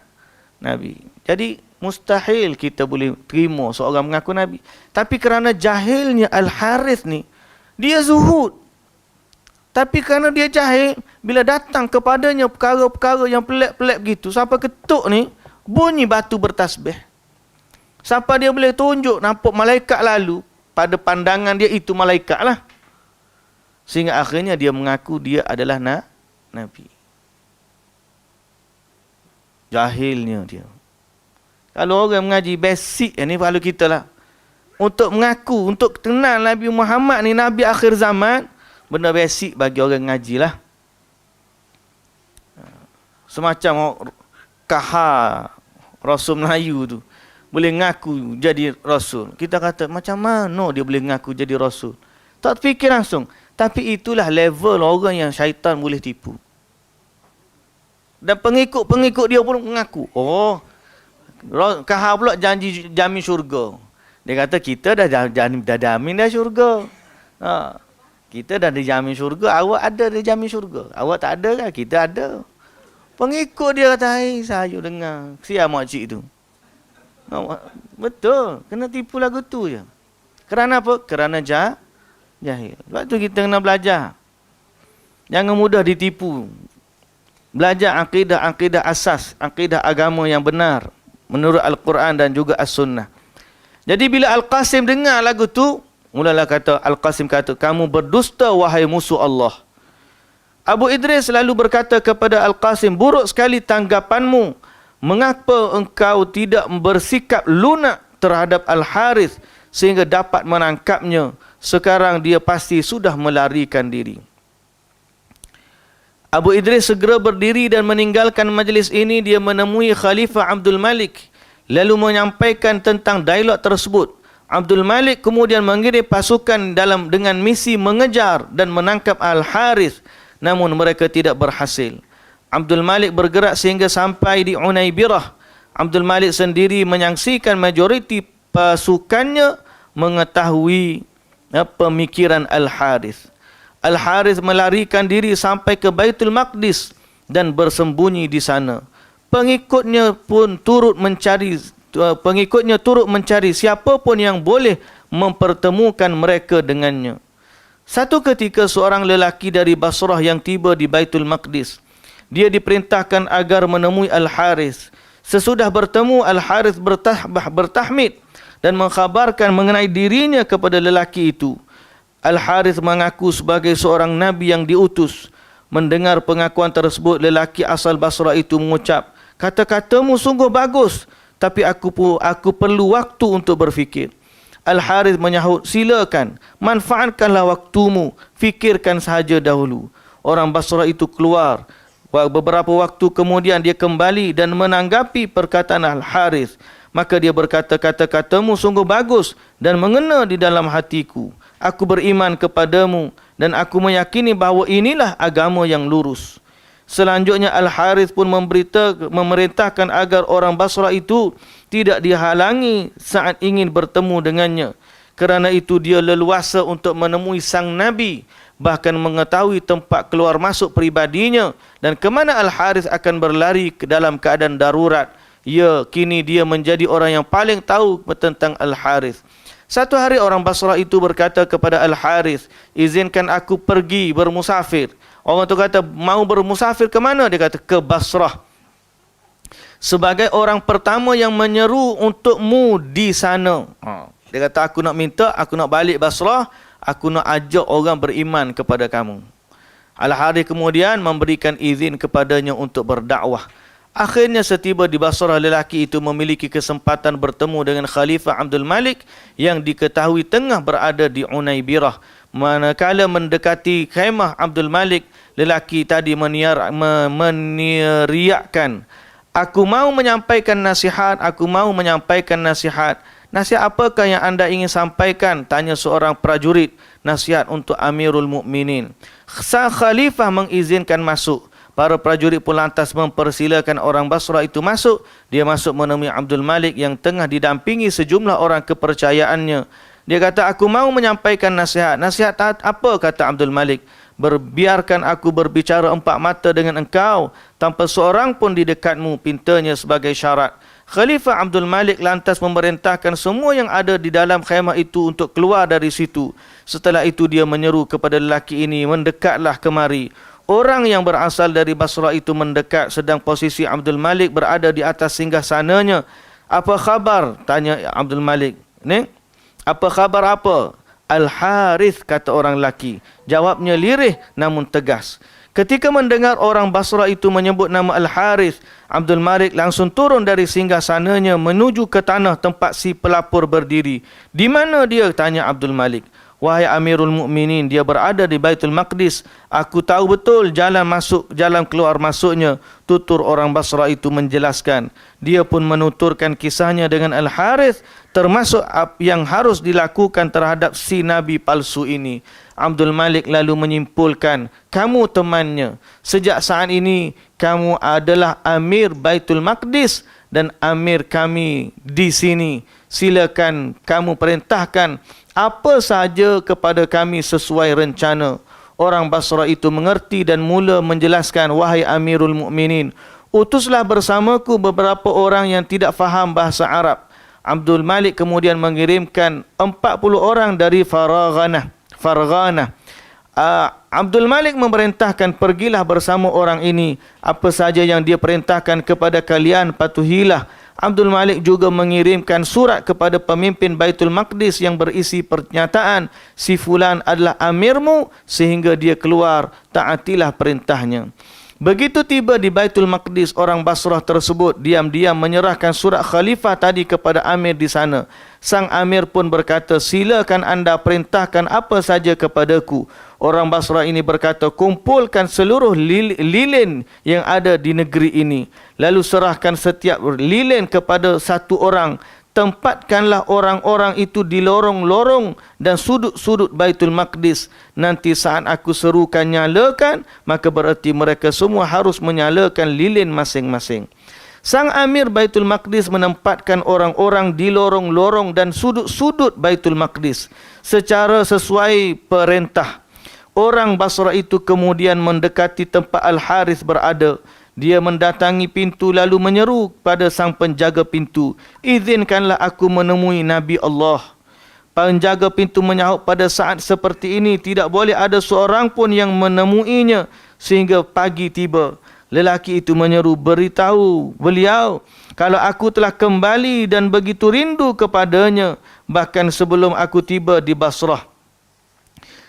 nabi. Jadi mustahil kita boleh terima seorang mengaku nabi. Tapi kerana jahilnya Al-Harith ni, dia zuhud. Tapi kerana dia jahil, bila datang kepadanya perkara-perkara yang pelik-pelik begitu, sampai ketuk ni, bunyi batu bertasbih. Sampai dia boleh tunjuk, nampak malaikat lalu, pada pandangan dia itu malaikat lah. Sehingga akhirnya dia mengaku dia adalah nabi. Jahilnya dia. Kalau orang mengaji basic ni, kalau kita lah, untuk mengaku, untuk kenal Nabi Muhammad ni Nabi akhir zaman, benda basic bagi orang ngaji lah. Semacam Kahar, Rasul Melayu tu, boleh ngaku jadi Rasul. Kita kata, macam mana dia boleh ngaku jadi Rasul? Tak fikir langsung. Tapi itulah level orang yang syaitan boleh tipu. Dan pengikut-pengikut dia pun mengaku, oh, Kahar pula janji jamin syurga. Dia kata, kita dah jamin dah syurga. Kita dah dijamin syurga, awak ada dijamin syurga. Awak tak ada kan? Kita ada. Pengikut dia kata, hai, saya dengar. Siapa makcik tu? Betul. Kena tipu lagu tu je. Kerana apa? Kerana jahil. Sebab tu kita kena belajar. Jangan mudah ditipu. Belajar akidah asas, akidah agama yang benar menurut Al-Quran dan juga As-Sunnah. Jadi bila Al-Qasim dengar lagu tu, mulalah kata, Al-Qasim kata, kamu berdusta wahai musuh Allah. Abu Idris selalu berkata kepada Al-Qasim, buruk sekali tanggapanmu. Mengapa engkau tidak bersikap lunak terhadap Al-Harith sehingga dapat menangkapnya? Sekarang dia pasti sudah melarikan diri. Abu Idris segera berdiri dan meninggalkan majlis ini. Dia menemui Khalifah Abdul Malik, lalu menyampaikan tentang dialog tersebut. Abdul Malik kemudian mengirim pasukan dengan misi mengejar dan menangkap Al-Harith, namun mereka tidak berhasil. Abdul Malik bergerak sehingga sampai di Unaibirah. Abdul Malik sendiri menyaksikan majoriti pasukannya mengetahui pemikiran Al-Harith. Al-Harith melarikan diri sampai ke Baitul Maqdis dan bersembunyi di sana. Pengikutnya turut mencari siapa pun yang boleh mempertemukan mereka dengannya. Satu ketika seorang lelaki dari Basrah yang tiba di Baitul Maqdis, dia diperintahkan agar menemui Al-Harith. Sesudah bertemu, Al-Harith bertahmid dan mengkhabarkan mengenai dirinya kepada lelaki itu. Al-Harith mengaku sebagai seorang nabi yang diutus. Mendengar pengakuan tersebut, lelaki asal Basrah itu mengucap, kata-katamu sungguh bagus, tapi aku perlu waktu untuk berfikir. Al-Harith menyahut, silakan, manfaatkanlah waktumu, fikirkan sahaja dahulu. Orang Basrah itu keluar. Beberapa waktu kemudian dia kembali dan menanggapi perkataan Al-Harith. Maka dia berkata, kata-katamu sungguh bagus dan mengena di dalam hatiku. Aku beriman kepadamu dan aku meyakini bahawa inilah agama yang lurus. Selanjutnya Al-Harith pun memerintahkan agar orang Basrah itu tidak dihalangi saat ingin bertemu dengannya. Kerana itu dia leluasa untuk menemui sang Nabi, bahkan mengetahui tempat keluar masuk pribadinya dan ke mana Al-Harith akan berlari ke dalam keadaan darurat. Ya, kini dia menjadi orang yang paling tahu tentang Al-Harith. Satu hari orang Basrah itu berkata kepada Al-Harith, izinkan aku pergi bermusafir. Orang tu kata, mau bermusafir ke mana? Dia kata, ke Basrah. Sebagai orang pertama yang menyeru untukmu di sana. Dia kata, aku nak minta, aku nak balik Basrah, aku nak ajak orang beriman kepada kamu. Al-Harith kemudian memberikan izin kepadanya untuk berdakwah. Akhirnya setiba di Basrah, lelaki itu memiliki kesempatan bertemu dengan Khalifah Abdul Malik yang diketahui tengah berada di Unaibirah. Manakala mendekati khemah Abdul Malik, lelaki tadi meneriakkan, Aku mau menyampaikan nasihat, aku mau menyampaikan nasihat. Nasihat apakah yang anda ingin sampaikan? Tanya seorang prajurit. Nasihat untuk Amirul Mukminin. Sang khalifah mengizinkan masuk. Para prajurit pun lantas mempersilakan orang Basrah itu masuk. Dia masuk menemui Abdul Malik yang tengah didampingi sejumlah orang kepercayaannya. Dia kata, aku mau menyampaikan nasihat. Nasihat apa? Kata Abdul Malik. Biarkan aku berbicara empat mata dengan engkau tanpa seorang pun di dekatmu, pintanya sebagai syarat. Khalifah Abdul Malik lantas memerintahkan semua yang ada di dalam khemah itu untuk keluar dari situ. Setelah itu dia menyeru kepada lelaki ini, mendekatlah kemari. Orang yang berasal dari Basrah itu mendekat, sedang posisi Abdul Malik berada di atas singgasananya. Apa khabar? Tanya Abdul Malik. Ni? Apa khabar apa? Al-Harith, kata orang lelaki. Jawabnya lirih namun tegas. Ketika mendengar orang Basrah itu menyebut nama Al-Harith, Abdul Malik langsung turun dari singgasananya menuju ke tanah tempat si pelapor berdiri. Di mana dia? Tanya Abdul Malik. Wahai Amirul Mukminin, dia berada di Baitul Maqdis. Aku tahu betul jalan masuk, jalan keluar masuknya. Tutur orang Basrah itu menjelaskan. Dia pun menuturkan kisahnya dengan Al-Harith, termasuk yang harus dilakukan terhadap si Nabi palsu ini. Abdul Malik lalu menyimpulkan, kamu temannya. Sejak saat ini, kamu adalah Amir Baitul Maqdis dan Amir kami di sini. Silakan kamu perintahkan apa sahaja kepada kami sesuai rencana. Orang Basrah itu mengerti dan mula menjelaskan, wahai Amirul Mukminin, utuslah bersamaku beberapa orang yang tidak faham bahasa Arab. Abdul Malik kemudian mengirimkan 40 orang dari Farghanah. Abdul Malik memerintahkan, pergilah bersama orang ini. Apa saja yang dia perintahkan kepada kalian, patuhilah. Abdul Malik juga mengirimkan surat kepada pemimpin Baitul Maqdis yang berisi pernyataan, si fulan adalah amirmu, sehingga dia keluar, taatilah perintahnya. Begitu tiba di Baitul Maqdis, orang Basrah tersebut diam-diam menyerahkan surat khalifah tadi kepada amir di sana. Sang amir pun berkata, silakan anda perintahkan apa saja kepadaku. Orang Basrah ini berkata, kumpulkan seluruh lilin yang ada di negeri ini. Lalu serahkan setiap lilin kepada satu orang. Tempatkanlah orang-orang itu di lorong-lorong dan sudut-sudut Baitul Maqdis. Nanti saat aku serukan nyalakan, maka berarti mereka semua harus menyalakan lilin masing-masing. Sang Amir Baitul Maqdis menempatkan orang-orang di lorong-lorong dan sudut-sudut Baitul Maqdis secara sesuai perintah. Orang Basrah itu kemudian mendekati tempat Al-Harith berada. Dia mendatangi pintu lalu menyeru pada sang penjaga pintu, izinkanlah aku menemui Nabi Allah. Penjaga pintu menyahut, pada saat seperti ini tidak boleh ada seorang pun yang menemuinya sehingga pagi tiba. Lelaki itu menyeru, beritahu beliau kalau aku telah kembali dan begitu rindu kepadanya, bahkan sebelum aku tiba di Basrah.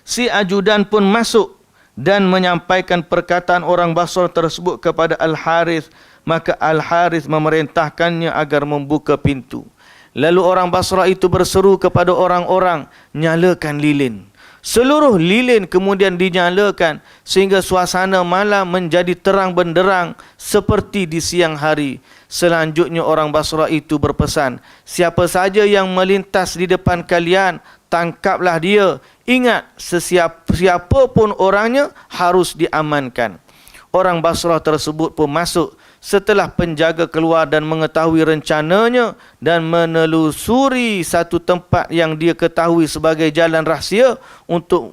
Si ajudan pun masuk dan menyampaikan perkataan orang Basrah tersebut kepada Al-Harith. Maka Al-Harith memerintahkannya agar membuka pintu. Lalu orang Basrah itu berseru kepada orang-orang, nyalakan lilin. Seluruh lilin kemudian dinyalakan sehingga suasana malam menjadi terang benderang seperti di siang hari. Selanjutnya orang Basrah itu berpesan, siapa saja yang melintas di depan kalian, tangkaplah dia. Ingat, siapa pun orangnya harus diamankan. Orang Basrah tersebut pun masuk setelah penjaga keluar dan mengetahui rencananya dan menelusuri satu tempat yang dia ketahui sebagai jalan rahsia untuk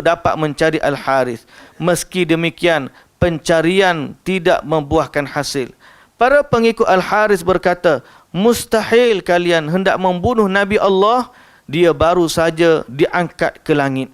dapat mencari Al-Harith. Meski demikian, pencarian tidak membuahkan hasil. Para pengikut Al-Harith berkata, mustahil kalian hendak membunuh Nabi Allah. Dia baru saja diangkat ke langit.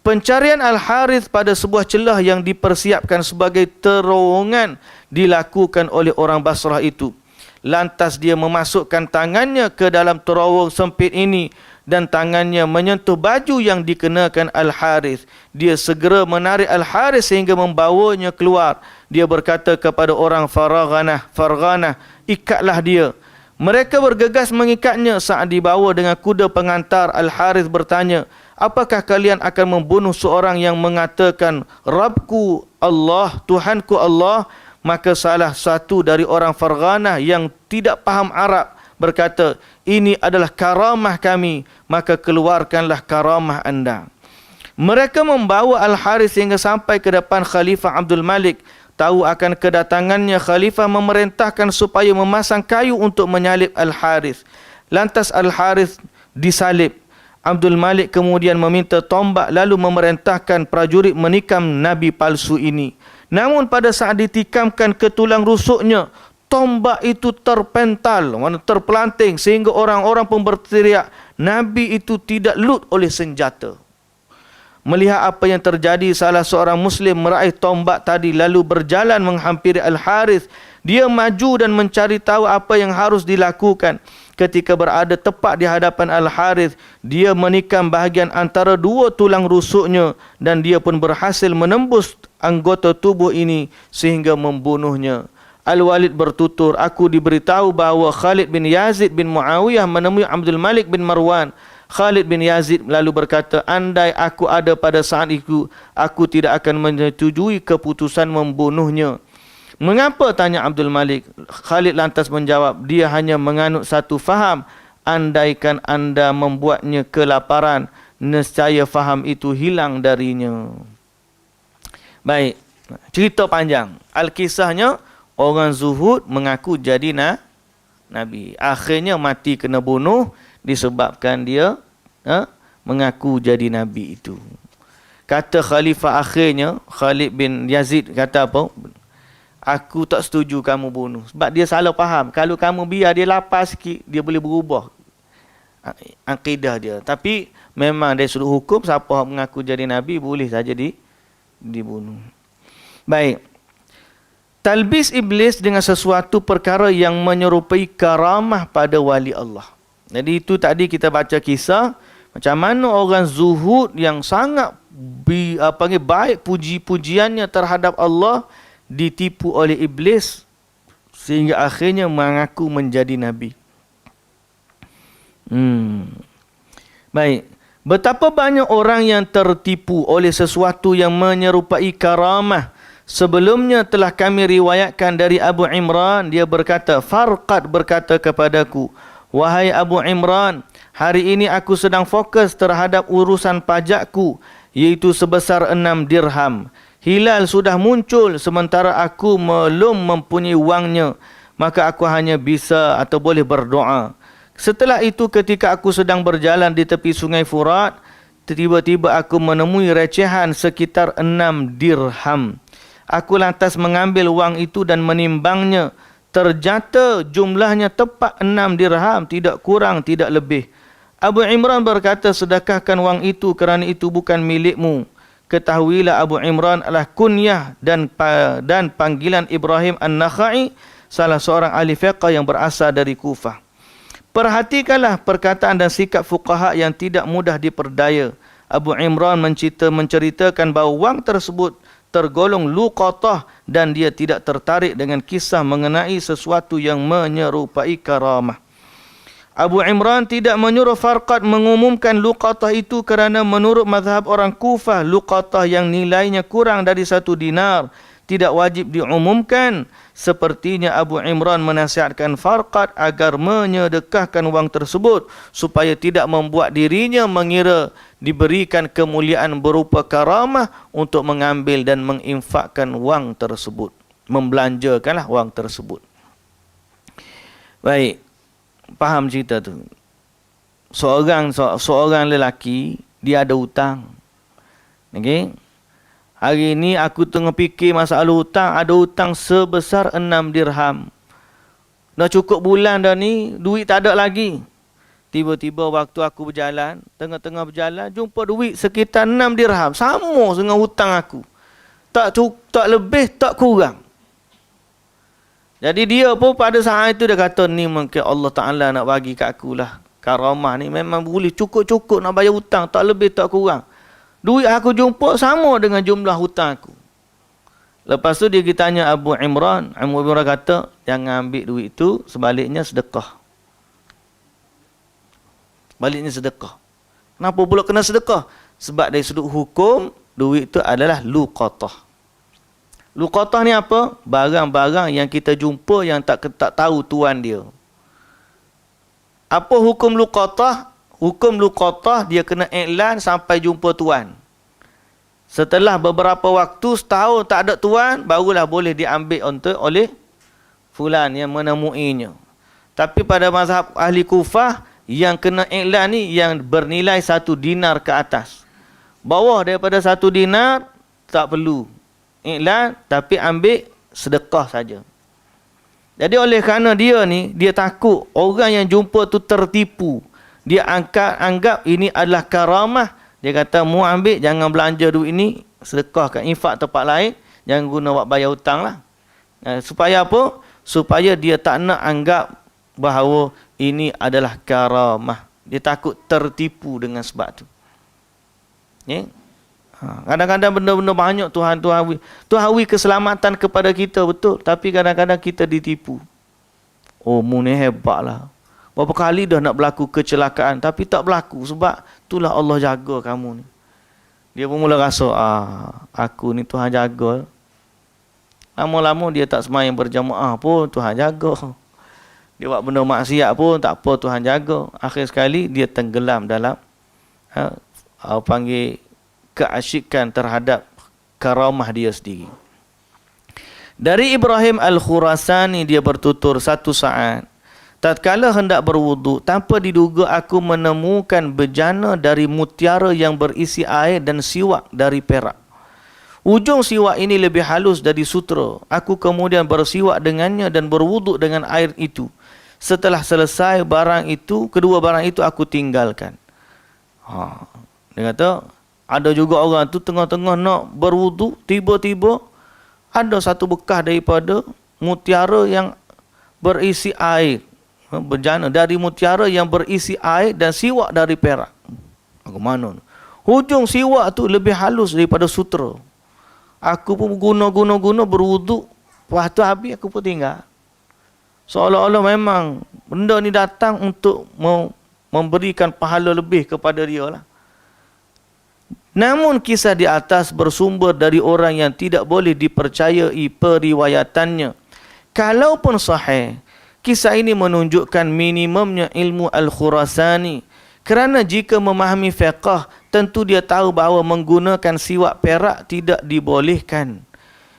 Pencarian Al-Harith pada sebuah celah yang dipersiapkan sebagai terowongan dilakukan oleh orang Basrah itu. Lantas dia memasukkan tangannya ke dalam terowong sempit ini dan tangannya menyentuh baju yang dikenakan Al-Harith. Dia segera menarik Al-Harith sehingga membawanya keluar. Dia berkata kepada orang Farghanah, ikatlah dia. Mereka bergegas mengikatnya. Saat dibawa dengan kuda pengantar, Al-Harith bertanya, apakah kalian akan membunuh seorang yang mengatakan, Rabbku Allah, Tuhanku Allah? Maka salah satu dari orang Farghanah yang tidak faham Arab berkata, ini adalah karamah kami, maka keluarkanlah karamah anda. Mereka membawa Al-Harith hingga sampai ke depan Khalifah Abdul Malik. Tahu akan kedatangannya, Khalifah memerintahkan supaya memasang kayu untuk menyalib Al-Harith. Lantas Al-Harith disalib. Abdul Malik kemudian meminta tombak lalu memerintahkan prajurit menikam Nabi palsu ini. Namun pada saat ditikamkan ke tulang rusuknya, tombak itu terpental, terpelanting sehingga orang-orang pun berteriak, Nabi itu tidak lut oleh senjata. Melihat apa yang terjadi, salah seorang Muslim meraih tombak tadi lalu berjalan menghampiri Al-Harith. Dia maju dan mencari tahu apa yang harus dilakukan. Ketika berada tepat di hadapan Al-Harith, dia menikam bahagian antara dua tulang rusuknya dan dia pun berhasil menembus anggota tubuh ini sehingga membunuhnya. Al-Walid bertutur, aku diberitahu bahawa Khalid bin Yazid bin Muawiyah menemui Abdul Malik bin Marwan. Khalid bin Yazid lalu berkata, andai aku ada pada saat itu, aku tidak akan menyetujui keputusan membunuhnya. Mengapa? Tanya Abdul Malik. Khalid lantas menjawab, dia hanya menganut satu faham, andaikan anda membuatnya kelaparan, nescaya faham itu hilang darinya. Baik, cerita panjang. Al-kisahnya, orang zuhud mengaku jadi Nabi. Akhirnya mati kena bunuh disebabkan dia mengaku jadi Nabi itu. Kata Khalifah akhirnya, Khalid bin Yazid kata apa? Aku tak setuju kamu bunuh. Sebab dia salah faham. Kalau kamu biar dia lapar sikit, dia boleh berubah akidah dia. Tapi memang dari sudut hukum, siapa mengaku jadi Nabi boleh saja dibunuh. Baik. Talbis iblis dengan sesuatu perkara yang menyerupai karamah pada wali Allah. Jadi itu tadi kita baca kisah macam mana orang zuhud yang sangat baik puji-pujiannya terhadap Allah ditipu oleh iblis sehingga akhirnya mengaku menjadi Nabi. Baik. Betapa banyak orang yang tertipu oleh sesuatu yang menyerupai karamah. Sebelumnya telah kami riwayatkan dari Abu Imran, dia berkata, Farqad berkata kepadaku, wahai Abu Imran, hari ini aku sedang fokus terhadap urusan pajakku, iaitu sebesar 6 dirham. Hilal sudah muncul sementara aku belum mempunyai wangnya, maka aku hanya bisa atau boleh berdoa. Setelah itu ketika aku sedang berjalan di tepi sungai Furat, tiba-tiba aku menemui recehan sekitar 6 dirham. Aku lantas mengambil wang itu dan menimbangnya. Ternyata jumlahnya tepat 6 dirham, tidak kurang, tidak lebih. Abu Imran berkata, sedekahkan wang itu kerana itu bukan milikmu. Ketahuilah Abu Imran adalah kunyah dan panggilan Ibrahim An-Nakhai, salah seorang ahli fiqh yang berasal dari Kufah. Perhatikanlah perkataan dan sikap fuqaha yang tidak mudah diperdaya. Abu Imran menceritakan bahawa wang tersebut tergolong luqatah dan dia tidak tertarik dengan kisah mengenai sesuatu yang menyerupai karamah. Abu Imran tidak menyuruh Farqad mengumumkan luqatah itu kerana menurut mazhab orang Kufah, luqatah yang nilainya kurang dari 1 dinar tidak wajib diumumkan. Sepertinya Abu Imran menasihatkan Farqad agar menyedekahkan wang tersebut supaya tidak membuat dirinya mengira diberikan kemuliaan berupa karamah untuk mengambil dan menginfakkan wang tersebut, membelanjakanlah wang tersebut. Baik, faham cerita tu. Seorang lelaki, dia ada hutang. Okey. Hari ini aku tengah fikir masalah hutang, ada hutang sebesar 6 dirham. Dah cukup bulan dah ni, duit tak ada lagi. Tiba-tiba waktu aku berjalan, tengah-tengah berjalan, jumpa duit sekitar 6 dirham. Sama dengan hutang aku. Tak lebih, tak kurang. Jadi dia pun pada saat itu dia kata, ni mungkin Allah Ta'ala nak bagi kat aku lah. Karamah ni memang boleh cukup-cukup nak bayar hutang, tak lebih, tak kurang. Duit aku jumpa sama dengan jumlah hutang aku. Lepas tu dia tanya Abu Imran. Abu Imran kata, jangan ambil duit itu, sebaliknya sedekah. Baliknya sedekah. Kenapa pula kena sedekah? Sebab dari sudut hukum, duit itu adalah luqatah. Luqatah ni apa? Barang-barang yang kita jumpa yang tak tahu tuan dia. Apa hukum luqatah? Hukum luqatah dia kena iklan sampai jumpa tuan. Setelah beberapa waktu, setahun tak ada tuan, barulah boleh diambil oleh fulan yang menemuinya. Tapi pada mazhab ahli Kufah, yang kena iklan ni yang bernilai 1 dinar ke atas. Bawah daripada 1 dinar, tak perlu iklan, tapi ambil sedekah saja. Jadi oleh kerana dia ni, dia takut orang yang jumpa tu tertipu. Dia anggap ini adalah karamah. Dia kata, mu ambil, jangan belanja duit ini, sedekahkan, infak tempat lain, jangan guna buat bayar hutang lah. Supaya apa? Supaya dia tak nak anggap bahawa ini adalah karamah. Dia takut tertipu dengan sebab tu. Ya? Kadang-kadang benda-benda banyak Tuhan hawi keselamatan kepada kita, betul. Tapi kadang-kadang kita ditipu. Oh, mu ni hebat lah. Berapa kali dah nak berlaku kecelakaan, tapi tak berlaku sebab itulah Allah jaga kamu ni. Dia pun mula rasa, aku ni Tuhan jaga. Lama-lama dia tak sembahyang berjamaah pun Tuhan jaga. Dia buat benda maksiat pun tak apa, Tuhan jaga. Akhir sekali dia tenggelam dalam panggil keasyikan terhadap karamah dia sendiri. Dari Ibrahim Al-Khurasani dia bertutur, satu saat tatkala hendak berwudu, tanpa diduga aku menemukan bejana dari mutiara yang berisi air dan siwak dari perak. Ujung siwak ini lebih halus dari sutera. Aku kemudian bersiwak dengannya dan berwudu dengan air itu. Setelah selesai kedua barang itu aku tinggalkan. Dia kata, ada juga orang tu tengah-tengah nak berwudu, tiba-tiba ada satu bekas daripada mutiara yang berisi air. Bejana dari mutiara yang berisi air dan siwak dari perak. Bagaimana? Hujung siwak tu lebih halus daripada sutera. Aku pun guna berwuduk. Lepas tu habis aku pun tinggal. Seolah-olah memang benda ni datang untuk memberikan pahala lebih kepada dia lah. Namun kisah di atas bersumber dari orang yang tidak boleh dipercayai periwayatannya. Kalaupun sahih, kisah ini menunjukkan minimumnya ilmu Al-Khurasani. Kerana jika memahami fiqh, tentu dia tahu bahawa menggunakan siwak perak tidak dibolehkan.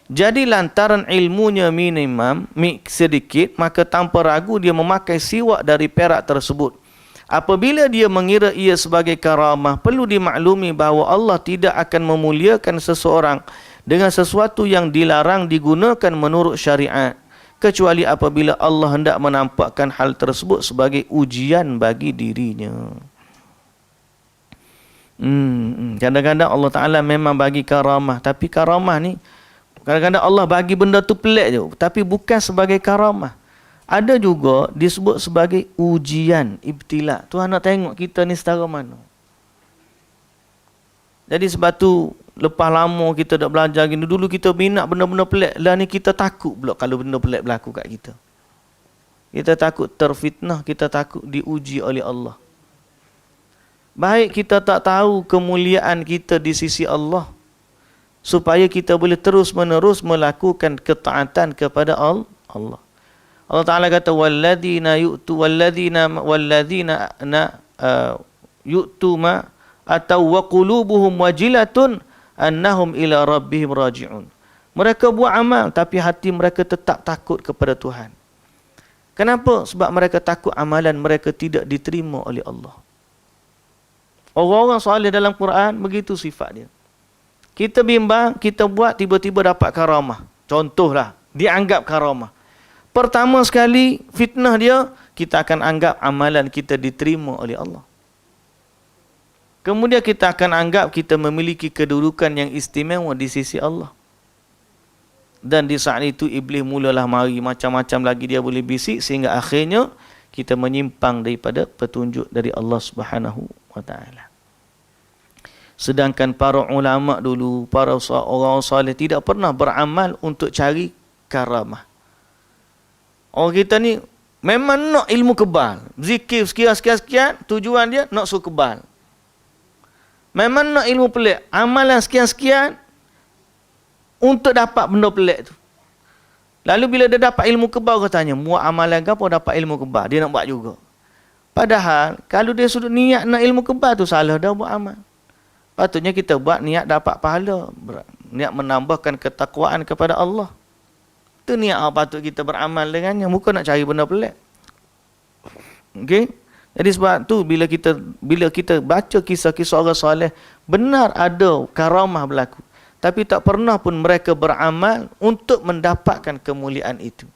Jadi lantaran ilmunya minimum, sedikit, maka tanpa ragu dia memakai siwak dari perak tersebut. Apabila dia mengira ia sebagai karamah, perlu dimaklumi bahawa Allah tidak akan memuliakan seseorang dengan sesuatu yang dilarang digunakan menurut syariat, kecuali apabila Allah hendak menampakkan hal tersebut sebagai ujian bagi dirinya. Kadang-kadang Allah Ta'ala memang bagi karamah, tapi karamah ni kadang-kadang Allah bagi benda tu pelik je, tapi bukan sebagai karamah. Ada juga disebut sebagai ujian, ibtila. Tuhan nak tengok kita ni setara mana. Jadi sebab tu lepas lama kita dah belajar gini, dulu kita minat benda-benda pelik, lah ni kita takut pula kalau benda pelik berlaku kat kita. Kita takut terfitnah, kita takut diuji oleh Allah. Baik kita tak tahu kemuliaan kita di sisi Allah, supaya kita boleh terus-menerus melakukan ketaatan kepada Allah. Allah Ta'ala kata, walladzina yu'tu ma atau wa qulubuhum wajilatun annahum ila rabbihim raji'un. Mereka buat amal tapi hati mereka tetap takut kepada Tuhan. Kenapa? Sebab mereka takut amalan mereka tidak diterima oleh Allah. Orang-orang soleh dalam Quran begitu sifat dia. Kita bimbang, kita buat, tiba-tiba dapat karamah. Contohlah, dianggap karamah. Pertama sekali fitnah dia, kita akan anggap amalan kita diterima oleh Allah. Kemudian kita akan anggap kita memiliki kedudukan yang istimewa di sisi Allah. Dan di saat itu iblis mulalah mari macam-macam lagi dia boleh bisik, sehingga akhirnya kita menyimpang daripada petunjuk dari Allah Subhanahu wa taala. Sedangkan para ulama dulu, para orang soleh tidak pernah beramal untuk cari karamah. Orang kita ni memang nak ilmu kebal. Zikir sekian-sekian, tujuan dia nak suruh kebal. Memang nak ilmu pelik. Amalan sekian-sekian untuk dapat benda pelik tu. Lalu bila dia dapat ilmu kebal, dia tanya, buat amalan ke apa dapat ilmu kebal? Dia nak buat juga. Padahal, kalau dia sudah niat nak ilmu kebal tu, salah dah buat amal. Patutnya kita buat niat dapat pahala. Niat menambahkan ketakwaan kepada Allah. Itu niat patut kita beramal dengannya. Bukan nak cari benda pelik. Okey? Jadi sebab tu, bila kita baca kisah-kisah orang soleh, benar ada karamah berlaku. Tapi tak pernah pun mereka beramal untuk mendapatkan kemuliaan itu.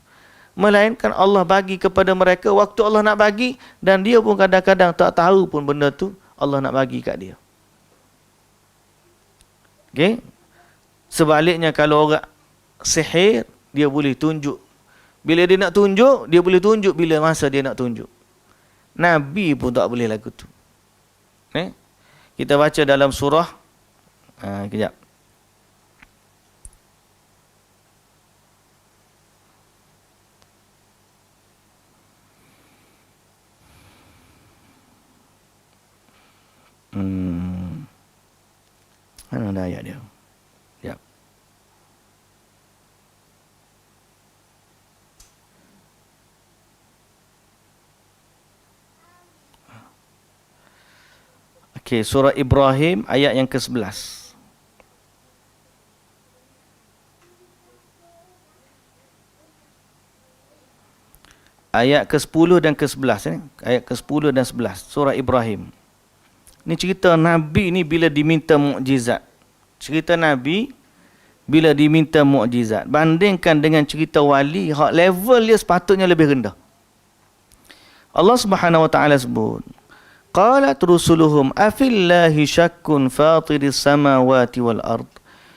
Melainkan Allah bagi kepada mereka waktu Allah nak bagi, dan dia pun kadang-kadang tak tahu pun benda tu Allah nak bagi kat dia. Okay? Sebaliknya kalau orang sihir, dia boleh tunjuk. Bila dia nak tunjuk, dia boleh tunjuk bila masa dia nak tunjuk. Nabi pun tak boleh lagu tu. Okay? Kita baca dalam surah, kejap. Mana ada ayat dia? Ya. Okey, surah Ibrahim ayat yang ke-11. Ayat ke-10 dan ke-11 Ayat ke-10 dan 11 surah Ibrahim. Ni cerita Nabi ni bila diminta mukjizat. Cerita Nabi bila diminta mukjizat. Bandingkan dengan cerita wali, hak level dia sepatutnya lebih rendah. Allah Subhanahu wa taala sebut, qalat rusuluhum afillahi syakkun fatiris samawati wal ard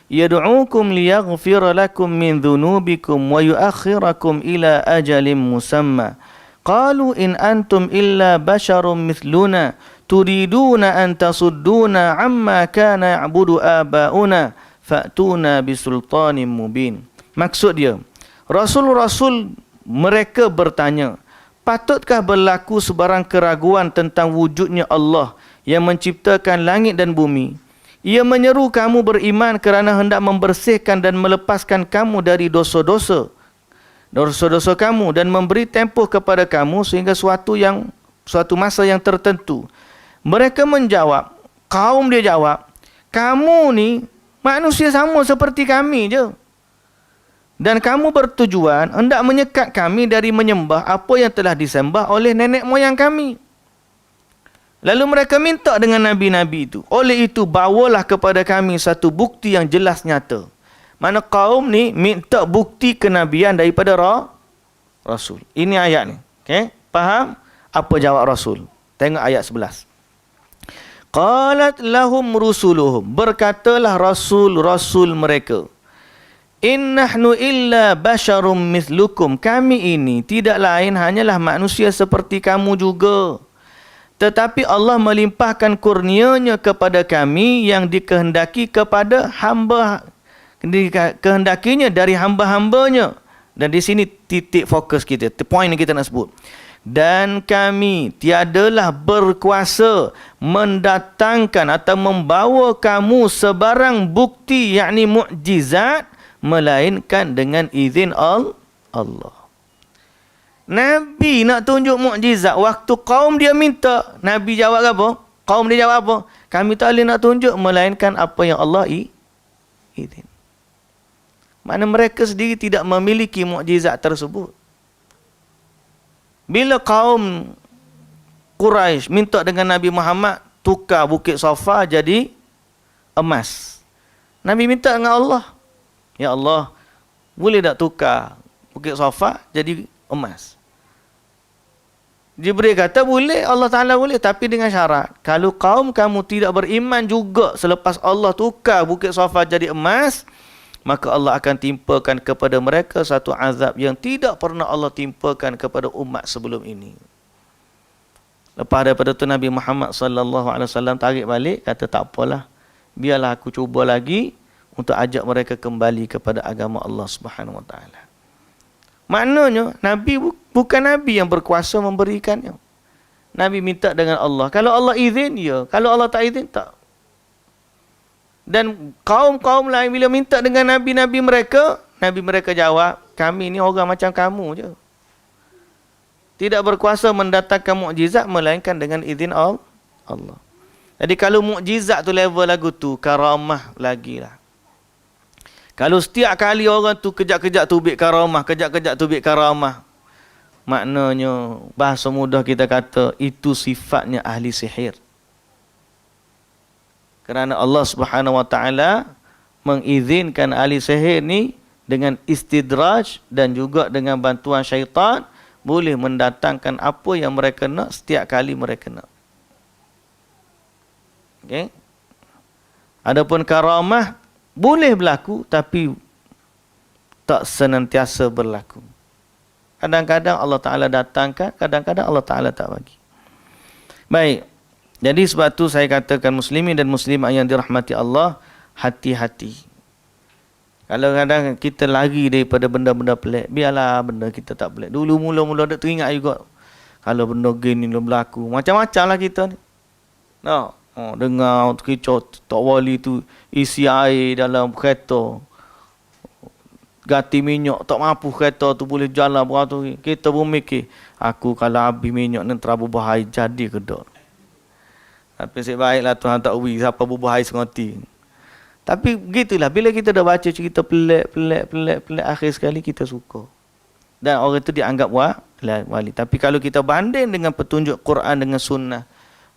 yad'uukum liyaghfira lakum min dhunubikum wa yuakhirakum ila ajalin musamma qalu in antum illa basharum mithluna turiduna an tasudduna amma kana ya'budu abauna fa'tuna bisultanin mubin. Maksud dia, rasul-rasul mereka bertanya, patutkah berlaku sebarang keraguan tentang wujudnya Allah yang menciptakan langit dan bumi? Ia menyeru kamu beriman kerana hendak membersihkan dan melepaskan kamu dari dosa-dosa kamu dan memberi tempoh kepada kamu sehingga suatu masa yang tertentu. Mereka menjawab, kaum dia jawab, kamu ni manusia sama seperti kami je. Dan kamu bertujuan hendak menyekat kami dari menyembah apa yang telah disembah oleh nenek moyang kami. Lalu mereka minta dengan nabi-nabi itu, oleh itu bawalah kepada kami satu bukti yang jelas nyata. Mana kaum ni minta bukti kenabian daripada Rasul. Ini ayat ni. Okay? Faham? Apa jawab Rasul? Tengok ayat 11. Qalat lahum rusuluhum. Berkatalah rasul-rasul mereka. In nahnu illa basyarum mithlukum. Kami ini tidak lain hanyalah manusia seperti kamu juga. Tetapi Allah melimpahkan kurnianya kepada kami yang dikehendaki kepada kehendakinya dari hamba-hambanya. Dan di sini titik fokus kita, point yang kita nak sebut. Dan kami tiadalah berkuasa mendatangkan atau membawa kamu sebarang bukti, yakni mukjizat, melainkan dengan izin Allah. Nabi nak tunjuk mukjizat, waktu kaum dia minta, Nabi jawab apa? Kaum dia jawab apa? Kami tak boleh nak tunjuk melainkan apa yang Allah izin. Mana mereka sendiri tidak memiliki mukjizat tersebut. Bila kaum Quraisy minta dengan Nabi Muhammad tukar Bukit Safa jadi emas, Nabi minta dengan Allah, ya Allah, boleh tak tukar Bukit Safa jadi emas? Jibril kata boleh, Allah Ta'ala boleh, tapi dengan syarat, kalau kaum kamu tidak beriman juga selepas Allah tukar Bukit Safa jadi emas, maka Allah akan timpakan kepada mereka satu azab yang tidak pernah Allah timpakan kepada umat sebelum ini. Lepas daripada tu Nabi Muhammad sallallahu alaihi wasallam tarik balik, kata tak apalah, biarlah aku cuba lagi untuk ajak mereka kembali kepada agama Allah Subhanahu wa taala. Maknanya Nabi bukan Nabi yang berkuasa memberikannya. Nabi minta dengan Allah. Kalau Allah izin, ya. Kalau Allah tak izin, tak. Dan kaum-kaum lain bila minta dengan nabi-nabi mereka, nabi mereka jawab, kami ni orang macam kamu je. Tidak berkuasa mendatangkan mukjizat melainkan dengan izin Allah. Jadi kalau mukjizat tu level lagu tu, karamah lagi lah. Kalau setiap kali orang tu kejap-kejap tubik karamah, kejap-kejap tubik karamah, maknanya bahasa mudah kita kata itu sifatnya ahli sihir. Kerana Allah Subhanahu Wa Taala mengizinkan ahli sihir ni dengan istidraj dan juga dengan bantuan syaitan boleh mendatangkan apa yang mereka nak setiap kali mereka nak. Okey. Adapun karamah boleh berlaku tapi tak senantiasa berlaku. Kadang-kadang Allah Ta'ala datangkan, kadang-kadang Allah Ta'ala tak bagi. Baik. Jadi sebab tu saya katakan muslimin dan muslimah yang dirahmati Allah, hati-hati. Kalau kadang kita lari daripada benda-benda pelik, biarlah benda kita tak pelik. Dulu mula-mula ada teringat juga. Kalau benda gini berlaku, macam-macam lah kita ni. No. Dengar kicau Tok Wali tu isi air dalam kereta. Ganti minyak, tak mampu kereta tu boleh jalan beratus. Kita pun mikir, aku kalau habis minyak ni terlalu berbahaya, jadi ke tak? Tapi nasib baiklah Tuhan tak ubi siapa berbahaya sengoti. Tapi begitulah, bila kita dah baca cerita pelik, akhir sekali kita suka. Dan orang itu dianggap wali. Tapi kalau kita banding dengan petunjuk Quran dengan sunnah,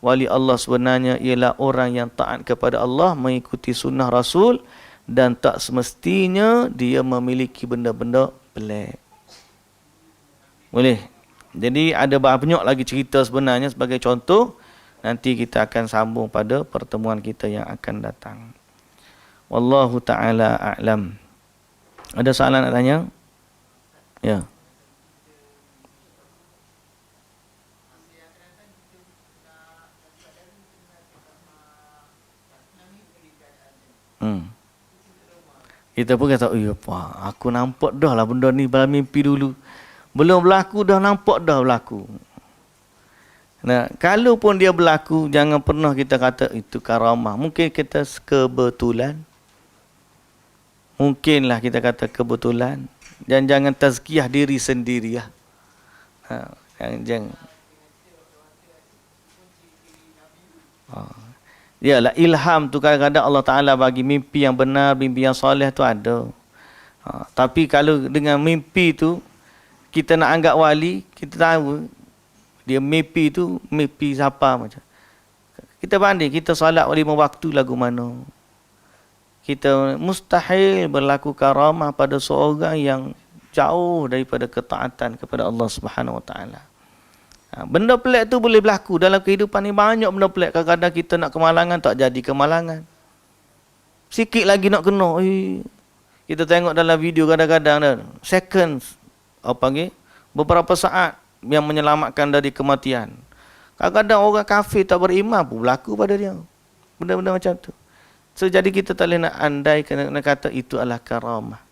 wali Allah sebenarnya ialah orang yang taat kepada Allah, mengikuti sunnah Rasul, dan tak semestinya dia memiliki benda-benda pelik. Boleh. Jadi ada banyak lagi cerita sebenarnya sebagai contoh. Nanti kita akan sambung pada pertemuan kita yang akan datang. Wallahu ta'ala a'lam. Ada soalan nak tanya? Ya. Kita pun kata, aku nampak dah lah benda ni dalam mimpi dulu. Belum berlaku dah nampak dah berlaku. Nah, kalau pun dia berlaku, jangan pernah kita kata itu karamah. Mungkin kita kebetulan. Mungkinlah kita kata kebetulan. Dan jangan tazkiyah diri sendiri lah. Jangan. Yalah, ilham tu kadang-kadang Allah Ta'ala bagi mimpi yang benar, mimpi yang soleh tu ada. Tapi kalau dengan mimpi tu, kita nak anggap wali, kita tahu dia mimpi tu, mimpi siapa macam. Kita banding, kita solat 5 waktu lagu mana. Kita mustahil berlaku karamah pada seorang yang jauh daripada ketaatan kepada Allah Subhanahu Wa Ta'ala. Benda pelik tu boleh berlaku dalam kehidupan ni, banyak benda pelik. Kadang-kadang kita nak kemalangan tak jadi kemalangan. Sikit lagi nak kena. Kita tengok dalam video kadang-kadang seconds, beberapa saat yang menyelamatkan dari kematian. Kadang-kadang orang kafir tak beriman pun berlaku pada dia. Benda-benda macam tu. So jadi kita tak boleh nak andai nak kata itu adalah karamah.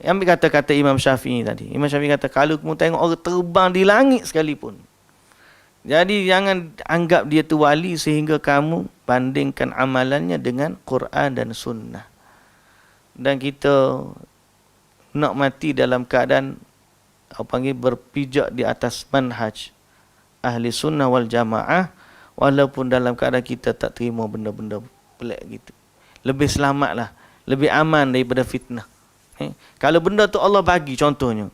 Ambil kata-kata Imam Syafi'i tadi. Imam Syafi'i kata, kalau kamu tengok orang terbang di langit sekalipun, jadi jangan anggap dia tu wali sehingga kamu bandingkan amalannya dengan Quran dan Sunnah. Dan kita nak mati dalam keadaan berpijak di atas manhaj ahli sunnah wal jamaah, walaupun dalam keadaan kita tak terima benda-benda pelik gitu. Lebih selamatlah, lebih aman daripada fitnah. Kalau benda tu Allah bagi contohnya,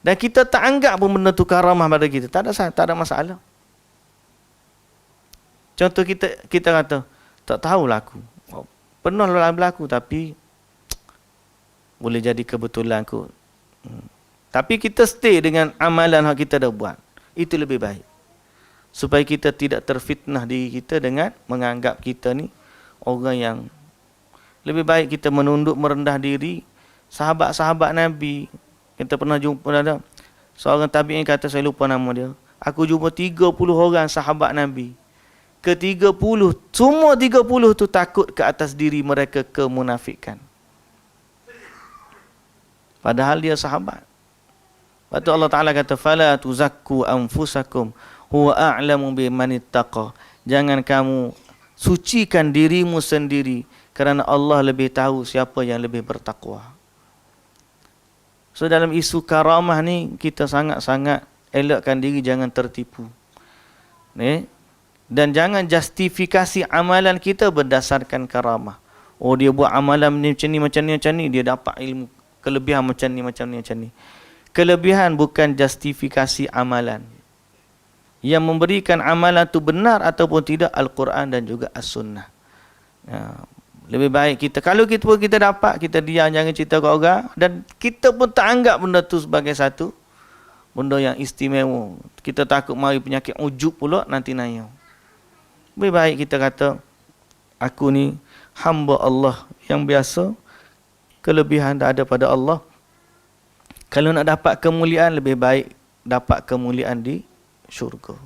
dan kita tak anggap pun benda tu karamah pada kita, tak ada masalah. Contoh kita kata, tak tahulah aku. Pernah berlaku tapi boleh jadi kebetulan kot. Tapi kita stay dengan amalan yang kita dah buat. Itu lebih baik. Supaya kita tidak terfitnah diri kita dengan menganggap kita ni orang yang, lebih baik kita menunduk merendah diri. Sahabat-sahabat Nabi, kita pernah jumpa ada seorang tabi'in kata, saya lupa nama dia. Aku jumpa 30 orang sahabat Nabi. Ke-30, semua 30 tu takut ke atas diri mereka kemunafikan. Padahal dia sahabat. Lepas tu Allah Ta'ala kata, fala tuzakku anfusakum huwa a'lamu bimanittaqa. Jangan kamu sucikan dirimu sendiri kerana Allah lebih tahu siapa yang lebih bertakwa. So dalam isu karamah ni kita sangat-sangat elakkan diri jangan tertipu. Dan jangan justifikasi amalan kita berdasarkan karamah. Oh dia buat amalan ni macam ni, macam ni, macam ni, dia dapat ilmu kelebihan macam ni, macam ni, macam ni. Kelebihan bukan justifikasi amalan. Yang memberikan amalan tu benar ataupun tidak Al-Quran dan juga As-Sunnah. Lebih baik kita, kalau kita dapat, kita diam, jangan cerita kat orang. Dan kita pun tak anggap benda tu sebagai satu benda yang istimewa. Kita takut mari penyakit ujub pula nanti naya. Lebih baik kita kata, aku ni hamba Allah yang biasa, kelebihan dah ada pada Allah. Kalau nak dapat kemuliaan, lebih baik dapat kemuliaan di syurga.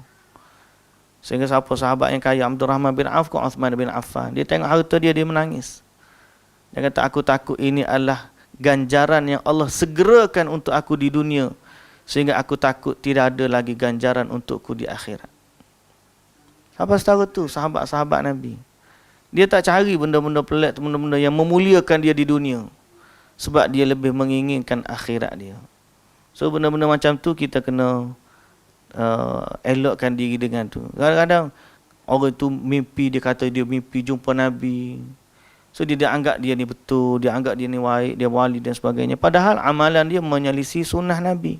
Sehingga siapa sahabat yang kaya, Abdul Rahman bin Auf, Uthman bin Affan, dia tengok harta dia, dia menangis. Dia kata, aku takut ini adalah ganjaran yang Allah segerakan untuk aku di dunia, sehingga aku takut tidak ada lagi ganjaran untukku di akhirat. Siapa tahu tu sahabat-sahabat Nabi. Dia tak cari benda-benda pelik, benda-benda yang memuliakan dia di dunia, sebab dia lebih menginginkan akhirat dia. So benda-benda macam tu kita kena elokkan diri dengan tu. Kadang-kadang orang tu mimpi, dia kata dia mimpi jumpa Nabi. So dia anggap dia ni betul, dia anggap dia ni baik, dia wali dan sebagainya. Padahal amalan dia menyelisih sunnah Nabi.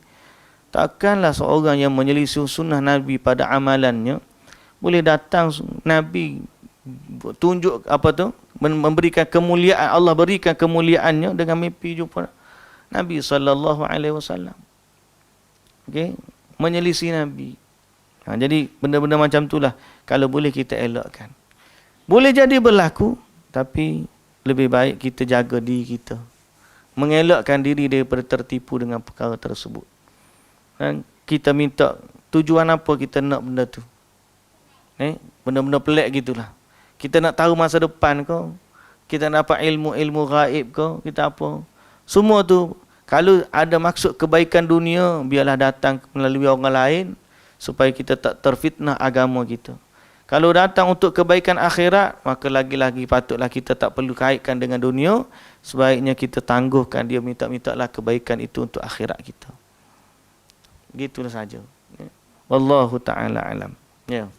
Takkanlah seorang yang menyelisih sunnah Nabi pada amalannya boleh datang Nabi tunjuk apa tu, memberikan kemuliaan, Allah berikan kemuliaannya dengan mimpi jumpa Nabi sallallahu alaihi wasallam. Okey, menyelisih Nabi. Jadi benda-benda macam itulah kalau boleh kita elakkan. Boleh jadi berlaku, tapi lebih baik kita jaga diri kita, mengelakkan diri daripada tertipu dengan perkara tersebut. Dan kita minta tujuan apa kita nak benda tu. Benda-benda pelik gitulah. Kita nak tahu masa depan kau, kita nak dapat ilmu-ilmu gaib kau, kita apa. Semua tu kalau ada maksud kebaikan dunia, biarlah datang melalui orang lain supaya kita tak terfitnah agama kita. Kalau datang untuk kebaikan akhirat, maka lagi-lagi patutlah kita tak perlu kaitkan dengan dunia. Sebaiknya kita tangguhkan dia, minta-mintalah kebaikan itu untuk akhirat kita. Gitulah saja. Wallahu ta'ala alam. Ya.